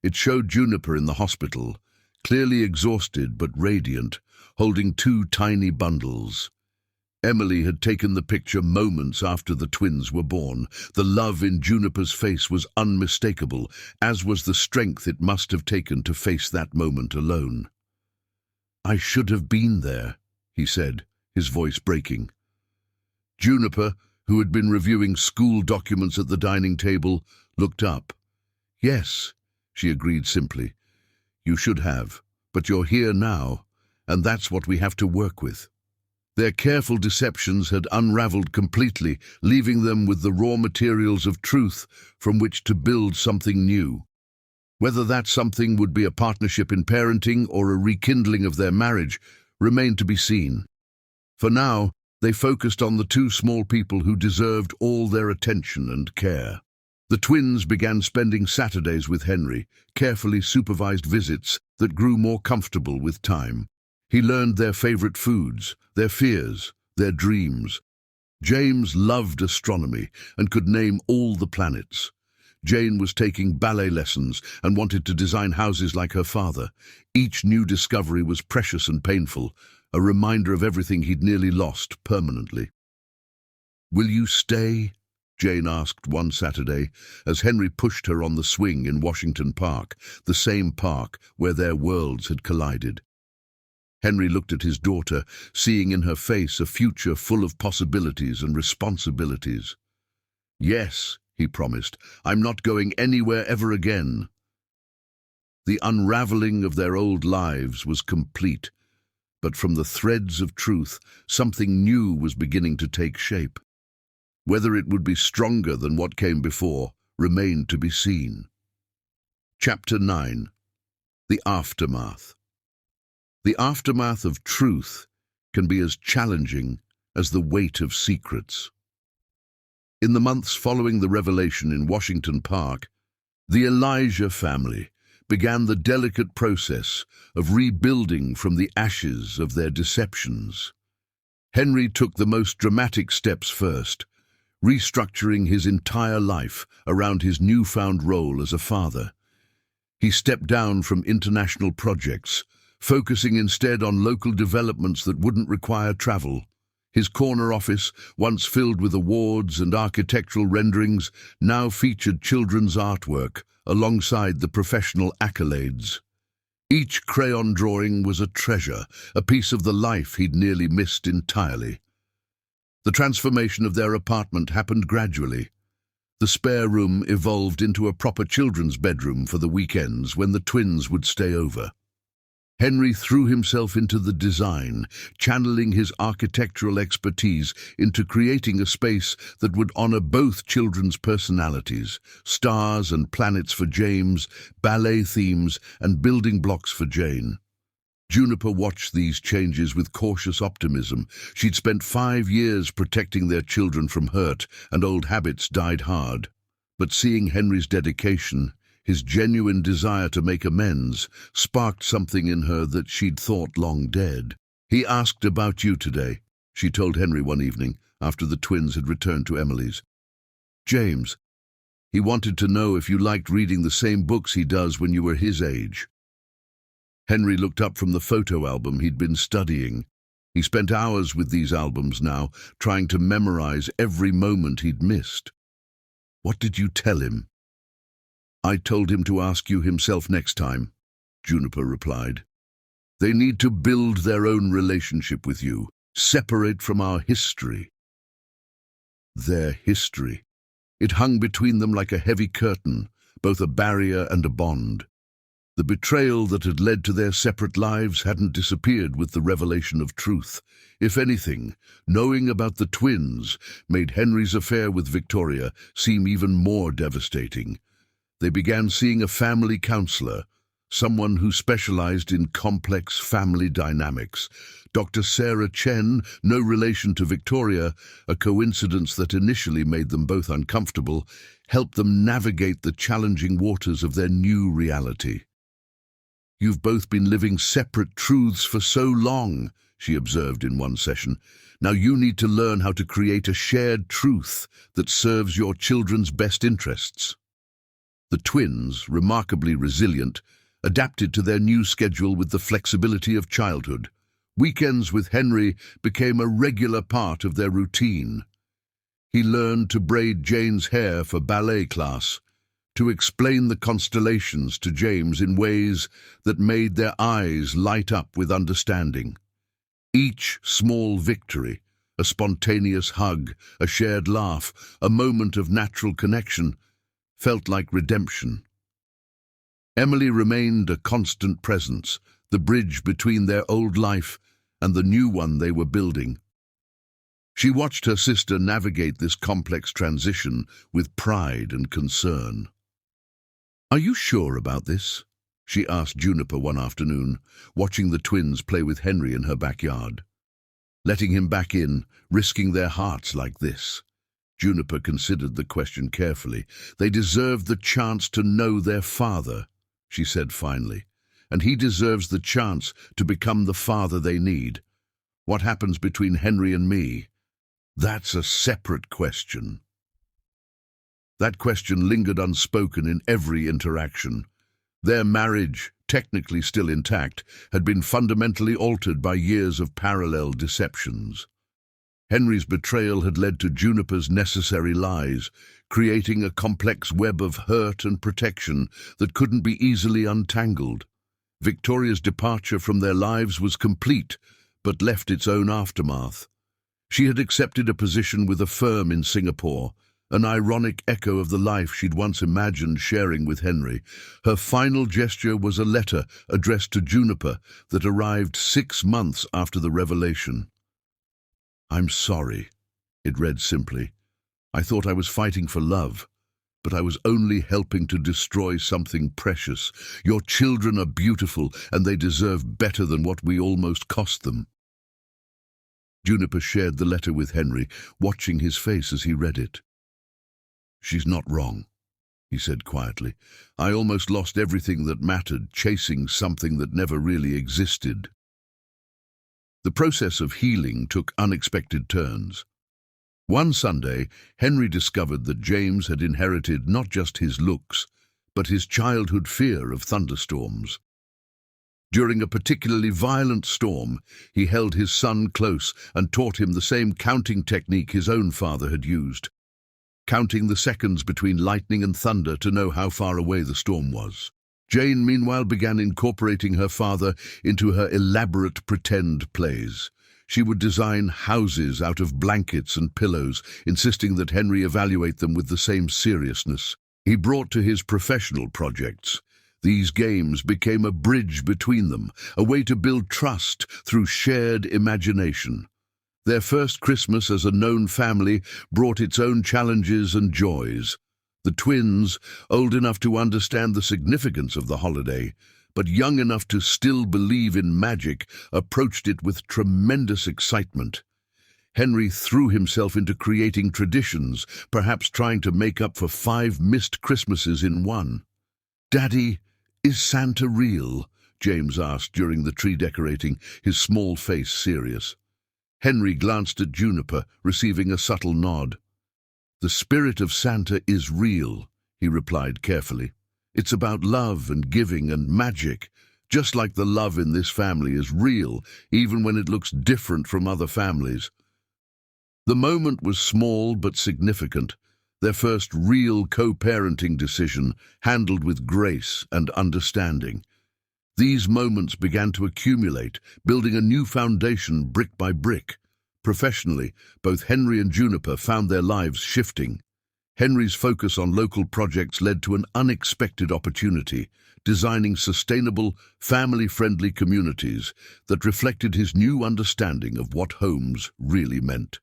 It showed Juniper in the hospital, clearly exhausted but radiant, holding 2 tiny bundles. Emily had taken the picture moments after the twins were born. The love in Juniper's face was unmistakable, as was the strength it must have taken to face that moment alone. "I should have been there," he said, his voice breaking. Juniper, who had been reviewing school documents at the dining table, looked up. "Yes," she agreed simply. "You should have, but you're here now, and that's what we have to work with." Their careful deceptions had unraveled completely, leaving them with the raw materials of truth from which to build something new. Whether that something would be a partnership in parenting or a rekindling of their marriage remained to be seen. For now, they focused on the 2 small people who deserved all their attention and care. The twins began spending Saturdays with Henry, carefully supervised visits that grew more comfortable with time. He learned their favorite foods, their fears, their dreams. James loved astronomy and could name all the planets. Jane was taking ballet lessons and wanted to design houses like her father. Each new discovery was precious and painful, a reminder of everything he'd nearly lost permanently. "Will you stay?" Jane asked one Saturday, as Henry pushed her on the swing in Washington Park, the same park where their worlds had collided. Henry looked at his daughter, seeing in her face a future full of possibilities and responsibilities. "Yes," he promised, "I'm not going anywhere ever again." The unraveling of their old lives was complete, but from the threads of truth, something new was beginning to take shape. Whether it would be stronger than what came before remained to be seen. Chapter 9. The Aftermath. The aftermath of truth can be as challenging as the weight of secrets. In the months following the revelation in Washington Park, the Elijah family began the delicate process of rebuilding from the ashes of their deceptions. Henry took the most dramatic steps first, restructuring his entire life around his newfound role as a father. He stepped down from international projects, focusing instead on local developments that wouldn't require travel. His corner office, once filled with awards and architectural renderings, now featured children's artwork alongside the professional accolades. Each crayon drawing was a treasure, a piece of the life he'd nearly missed entirely. The transformation of their apartment happened gradually. The spare room evolved into a proper children's bedroom for the weekends when the twins would stay over. Henry threw himself into the design, channeling his architectural expertise into creating a space that would honor both children's personalities, stars and planets for James, ballet themes and building blocks for Jane. Juniper watched these changes with cautious optimism. She'd spent 5 years protecting their children from hurt, and old habits died hard. But seeing Henry's dedication, his genuine desire to make amends, sparked something in her that she'd thought long dead. "He asked about you today," she told Henry one evening, after the twins had returned to Emily's. "James, he wanted to know if you liked reading the same books he does when you were his age." Henry looked up from the photo album he'd been studying. He spent hours with these albums now, trying to memorize every moment he'd missed. "What did you tell him?" "I told him to ask you himself next time," Juniper replied. "They need to build their own relationship with you, separate from our history." Their history. It hung between them like a heavy curtain, both a barrier and a bond. The betrayal that had led to their separate lives hadn't disappeared with the revelation of truth. If anything, knowing about the twins made Henry's affair with Victoria seem even more devastating. They began seeing a family counselor, someone who specialized in complex family dynamics. Dr. Sarah Chen, no relation to Victoria, a coincidence that initially made them both uncomfortable, helped them navigate the challenging waters of their new reality. "You've both been living separate truths for so long," she observed in one session. "Now you need to learn how to create a shared truth that serves your children's best interests." The twins, remarkably resilient, adapted to their new schedule with the flexibility of childhood. Weekends with Henry became a regular part of their routine. He learned to braid Jane's hair for ballet class, to explain the constellations to James in ways that made their eyes light up with understanding. Each small victory, a spontaneous hug, a shared laugh, a moment of natural connection, felt like redemption. Emily remained a constant presence, the bridge between their old life and the new one they were building. She watched her sister navigate this complex transition with pride and concern. "Are you sure about this?" she asked Juniper one afternoon, watching the twins play with Henry in her backyard. Letting him back in, risking their hearts like this. Juniper considered the question carefully. "They deserve the chance to know their father," she said finally, "and he deserves the chance to become the father they need. What happens between Henry and me? That's a separate question." That question lingered unspoken in every interaction. Their marriage, technically still intact, had been fundamentally altered by years of parallel deceptions. Henry's betrayal had led to Juniper's necessary lies, creating a complex web of hurt and protection that couldn't be easily untangled. Victoria's departure from their lives was complete, but left its own aftermath. She had accepted a position with a firm in Singapore, an ironic echo of the life she'd once imagined sharing with Henry. Her final gesture was a letter addressed to Juniper that arrived 6 months after the revelation. "I'm sorry," it read simply. I thought I was fighting for love, but I was only helping to destroy something precious. Your children are beautiful, and they deserve better than what we almost cost them." Juniper shared the letter with Henry, watching his face as he read it. "She's not wrong," he said quietly. "I almost lost everything that mattered, chasing something that never really existed." The process of healing took unexpected turns. One Sunday, Henry discovered that James had inherited not just his looks, but his childhood fear of thunderstorms. During a particularly violent storm, he held his son close and taught him the same counting technique his own father had used, counting the seconds between lightning and thunder to know how far away the storm was. Jane, meanwhile, began incorporating her father into her elaborate pretend plays. She would design houses out of blankets and pillows, insisting that Henry evaluate them with the same seriousness. He brought to his professional projects. These games became a bridge between them, a way to build trust through shared imagination. Their first Christmas as a known family brought its own challenges and joys. The twins, old enough to understand the significance of the holiday, but young enough to still believe in magic, approached it with tremendous excitement. Henry threw himself into creating traditions, perhaps trying to make up for 5 missed Christmases in one. "Daddy, is Santa real?" James asked during the tree decorating, his small face serious. Henry glanced at Juniper, receiving a subtle nod. "The spirit of Santa is real," he replied carefully. "It's about love and giving and magic, just like the love in this family is real, even when it looks different from other families." The moment was small but significant, their first real co-parenting decision, handled with grace and understanding. These moments began to accumulate, building a new foundation brick by brick. Professionally, both Henry and Juniper found their lives shifting. Henry's focus on local projects led to an unexpected opportunity, designing sustainable, family-friendly communities that reflected his new understanding of what homes really meant.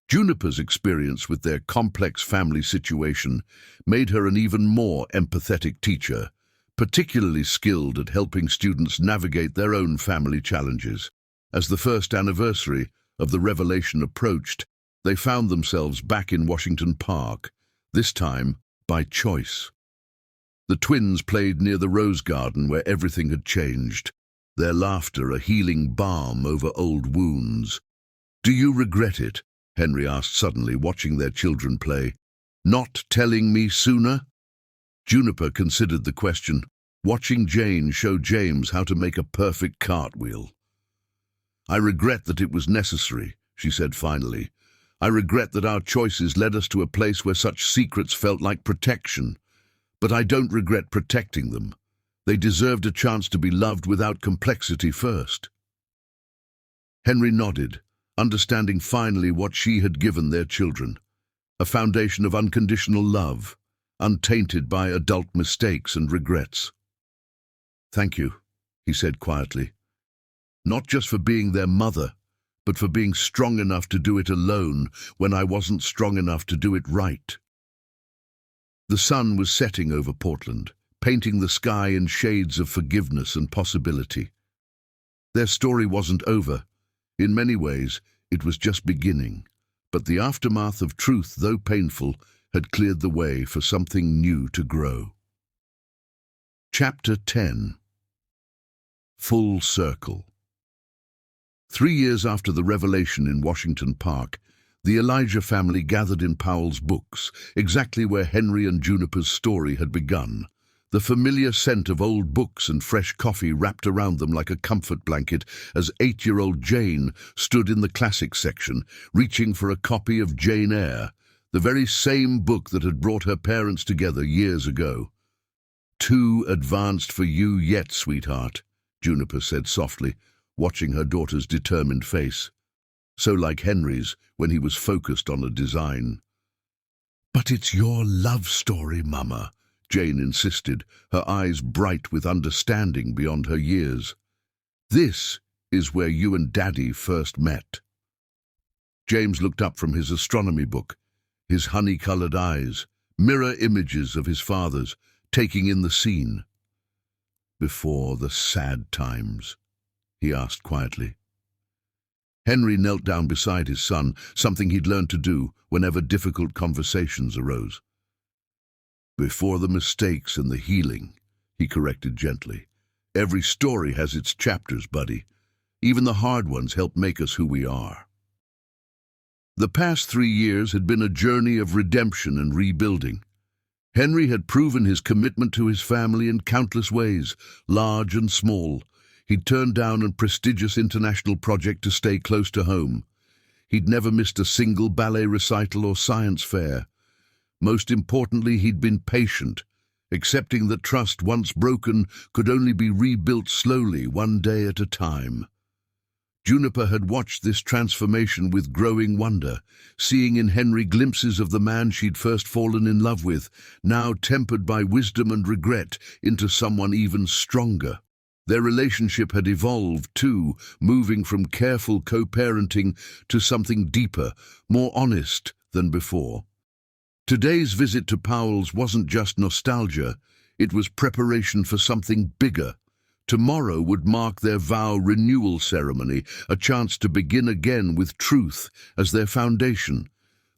Juniper's experience with their complex family situation made her an even more empathetic teacher, particularly skilled at helping students navigate their own family challenges. As the first anniversary of the revelation approached, they found themselves back in Washington Park, this time by choice. The twins played near the rose garden where everything had changed, their laughter a healing balm over old wounds. "Do you regret it?" Henry asked suddenly, watching their children play. "Not telling me sooner?" Juniper considered the question, watching Jane show James how to make a perfect cartwheel. "I regret that it was necessary," she said finally. "I regret that our choices led us to a place where such secrets felt like protection. But I don't regret protecting them. They deserved a chance to be loved without complexity first." Henry nodded, understanding finally what she had given their children. A foundation of unconditional love, untainted by adult mistakes and regrets. "Thank you," he said quietly. "Not just for being their mother, but for being strong enough to do it alone when I wasn't strong enough to do it right." The sun was setting over Portland, painting the sky in shades of forgiveness and possibility. Their story wasn't over. In many ways, it was just beginning, but the aftermath of truth, though painful, had cleared the way for something new to grow. Chapter 10. Full Circle. 3 years after the revelation in Washington Park, the Elijah family gathered in Powell's books, exactly where Henry and Juniper's story had begun. The familiar scent of old books and fresh coffee wrapped around them like a comfort blanket as 8-year-old Jane stood in the classics section, reaching for a copy of Jane Eyre, the very same book that had brought her parents together years ago. "Too advanced for you yet, sweetheart," Juniper said softly, watching her daughter's determined face. So like Henry's when he was focused on a design. "But it's your love story, Mama," Jane insisted, her eyes bright with understanding beyond her years. "This is where you and Daddy first met." James looked up from his astronomy book, his honey-colored eyes, mirror images of his father's, taking in the scene. "Before the sad times?" he asked quietly. Henry knelt down beside his son, something he'd learned to do whenever difficult conversations arose. "Before the mistakes and the healing," he corrected gently. "Every story has its chapters, buddy. Even the hard ones help make us who we are." The past 3 years had been a journey of redemption and rebuilding. Henry had proven his commitment to his family in countless ways, large and small. He'd turned down a prestigious international project to stay close to home. He'd never missed a single ballet recital or science fair. Most importantly, he'd been patient, accepting that trust, once broken, could only be rebuilt slowly, one day at a time. Juniper had watched this transformation with growing wonder, seeing in Henry glimpses of the man she'd first fallen in love with, now tempered by wisdom and regret, into someone even stronger. Their relationship had evolved, too, moving from careful co-parenting to something deeper, more honest than before. Today's visit to Powell's wasn't just nostalgia, it was preparation for something bigger. Tomorrow would mark their vow renewal ceremony, a chance to begin again with truth as their foundation.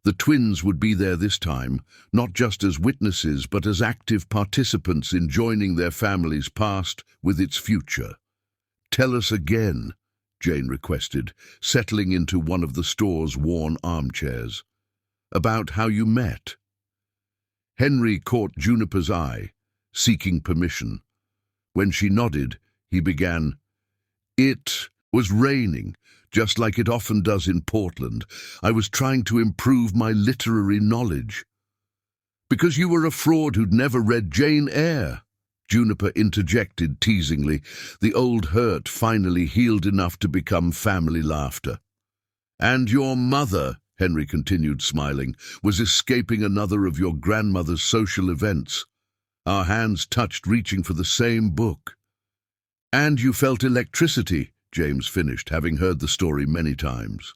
The twins would be there this time, not just as witnesses but as active participants in joining their family's past with its future. "Tell us again," Jane requested, settling into one of the store's worn armchairs. "About how you met." Henry caught Juniper's eye, seeking permission. When she nodded, he began, "It was raining, just like it often does in Portland. I was trying to improve my literary knowledge." "Because you were a fraud who'd never read Jane Eyre," Juniper interjected teasingly, the old hurt finally healed enough to become family laughter. "And your mother," Henry continued smiling, "was escaping another of your grandmother's social events. Our hands touched, reaching for the same book." "And you felt electricity," James finished, having heard the story many times.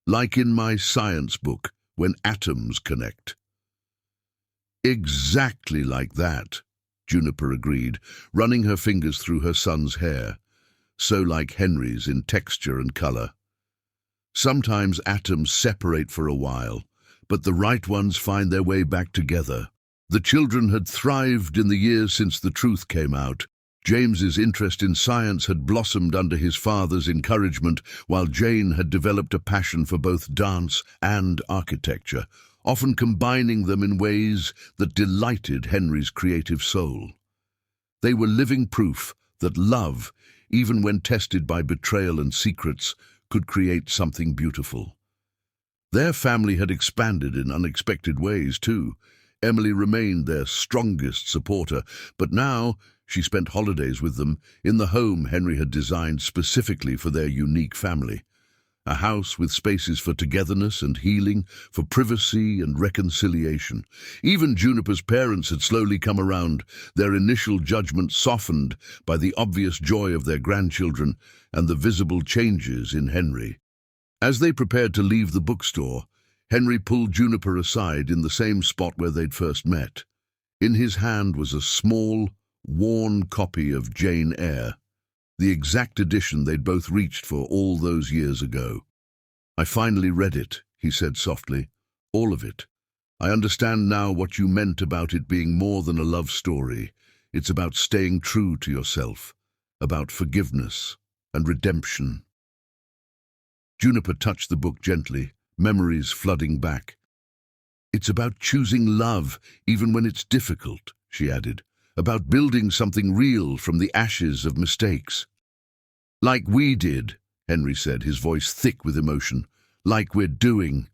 "Like in my science book, when atoms connect." "Exactly like that," Juniper agreed, running her fingers through her son's hair. "So like Henry's in texture and color. Sometimes atoms separate for a while, but the right ones find their way back together." The children had thrived in the years since the truth came out. James's interest in science had blossomed under his father's encouragement, while Jane had developed a passion for both dance and architecture, often combining them in ways that delighted Henry's creative soul. They were living proof that love, even when tested by betrayal and secrets, could create something beautiful. Their family had expanded in unexpected ways, too. Emily remained their strongest supporter, but now she spent holidays with them in the home Henry had designed specifically for their unique family. A house with spaces for togetherness and healing, for privacy and reconciliation. Even Juniper's parents had slowly come around, their initial judgment softened by the obvious joy of their grandchildren and the visible changes in Henry. As they prepared to leave the bookstore, Henry pulled Juniper aside in the same spot where they'd first met. In his hand was a small, worn copy of Jane Eyre, the exact edition they'd both reached for all those years ago. "I finally read it," he said softly. "All of it. I understand now what you meant about it being more than a love story. It's about staying true to yourself, about forgiveness and redemption." Juniper touched the book gently, memories flooding back. "It's about choosing love, even when it's difficult," she added. "About building something real from the ashes of mistakes." "Like we did," Henry said, his voice thick with emotion. "Like we're doing."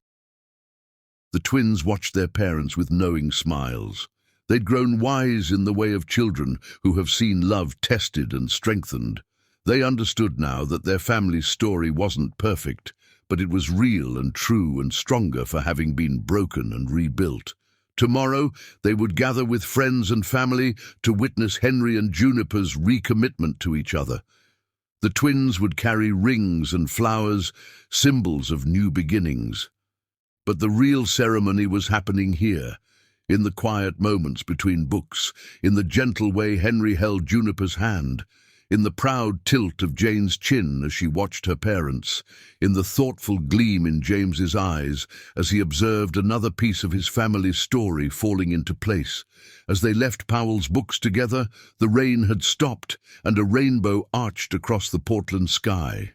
The twins watched their parents with knowing smiles. They'd grown wise in the way of children who have seen love tested and strengthened. They understood now that their family's story wasn't perfect, but it was real and true and stronger for having been broken and rebuilt. Tomorrow, they would gather with friends and family to witness Henry and Juniper's recommitment to each other. The twins would carry rings and flowers, symbols of new beginnings. But the real ceremony was happening here, in the quiet moments between books, in the gentle way Henry held Juniper's hand, in the proud tilt of Jane's chin as she watched her parents, in the thoughtful gleam in James's eyes as he observed another piece of his family's story falling into place. As they left Powell's books together, the rain had stopped and a rainbow arched across the Portland sky.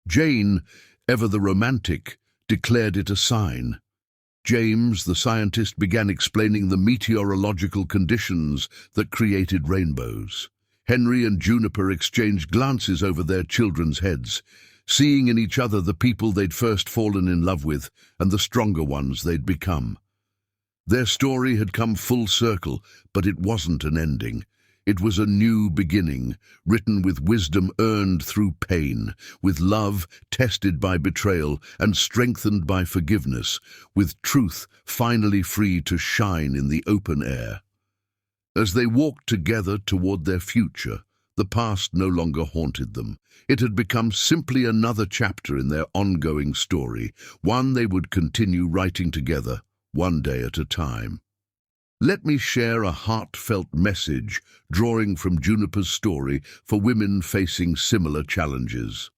Jane, ever the romantic, declared it a sign. James, the scientist, began explaining the meteorological conditions that created rainbows. Henry and Juniper exchanged glances over their children's heads, seeing in each other the people they'd first fallen in love with and the stronger ones they'd become. Their story had come full circle, but it wasn't an ending. It was a new beginning, written with wisdom earned through pain, with love tested by betrayal and strengthened by forgiveness, with truth finally free to shine in the open air. As they walked together toward their future, the past no longer haunted them. It had become simply another chapter in their ongoing story, one they would continue writing together, one day at a time. Let me share a heartfelt message drawing from Juniper's story for women facing similar challenges.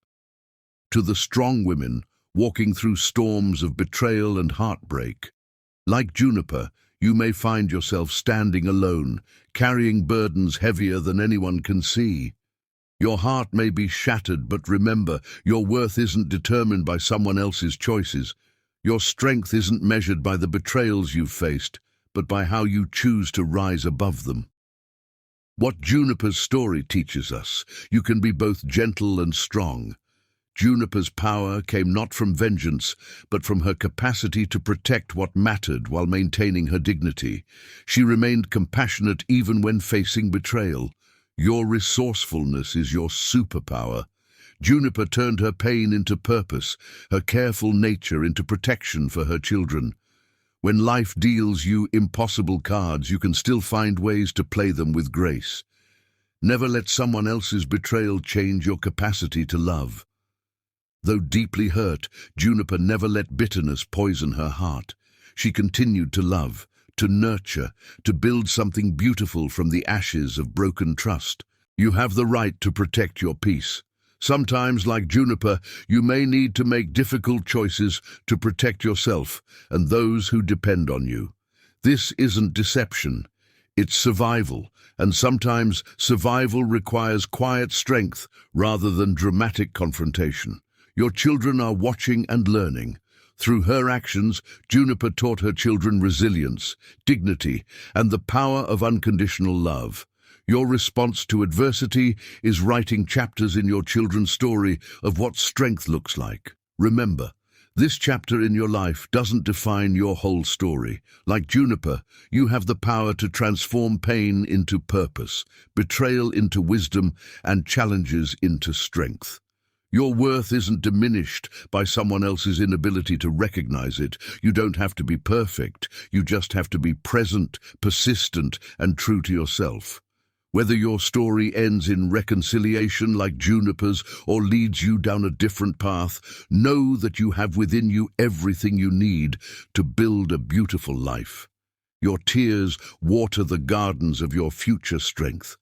To the strong women walking through storms of betrayal and heartbreak, like Juniper, you may find yourself standing alone, carrying burdens heavier than anyone can see. Your heart may be shattered, but remember, your worth isn't determined by someone else's choices. Your strength isn't measured by the betrayals you've faced, but by how you choose to rise above them. What Juniper's story teaches us, you can be both gentle and strong. Juniper's power came not from vengeance, but from her capacity to protect what mattered while maintaining her dignity. She remained compassionate even when facing betrayal. Your resourcefulness is your superpower. Juniper turned her pain into purpose, her careful nature into protection for her children. When life deals you impossible cards, you can still find ways to play them with grace. Never let someone else's betrayal change your capacity to love. Though deeply hurt, Juniper never let bitterness poison her heart. She continued to love, to nurture, to build something beautiful from the ashes of broken trust. You have the right to protect your peace. Sometimes, like Juniper, you may need to make difficult choices to protect yourself and those who depend on you. This isn't deception. It's survival, and sometimes survival requires quiet strength rather than dramatic confrontation. Your children are watching and learning. Through her actions, Juniper taught her children resilience, dignity, and the power of unconditional love. Your response to adversity is writing chapters in your children's story of what strength looks like. Remember, this chapter in your life doesn't define your whole story. Like Juniper, you have the power to transform pain into purpose, betrayal into wisdom, and challenges into strength. Your worth isn't diminished by someone else's inability to recognize it. You don't have to be perfect. You just have to be present, persistent, and true to yourself. Whether your story ends in reconciliation like Juniper's or leads you down a different path, know that you have within you everything you need to build a beautiful life. Your tears water the gardens of your future strength.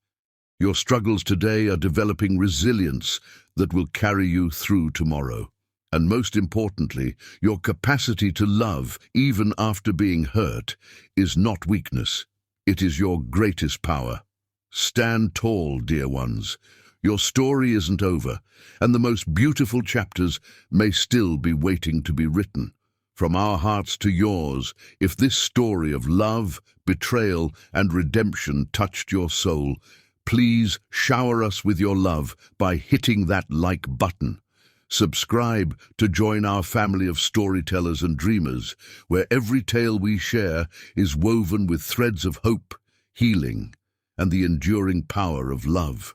Your struggles today are developing resilience that will carry you through tomorrow. And most importantly, your capacity to love, even after being hurt, is not weakness. It is your greatest power. Stand tall, dear ones. Your story isn't over, and the most beautiful chapters may still be waiting to be written. From our hearts to yours, if this story of love, betrayal, and redemption touched your soul, please shower us with your love by hitting that like button. Subscribe to join our family of storytellers and dreamers, where every tale we share is woven with threads of hope, healing, and the enduring power of love.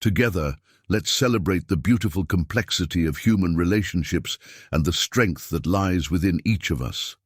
Together, let's celebrate the beautiful complexity of human relationships and the strength that lies within each of us.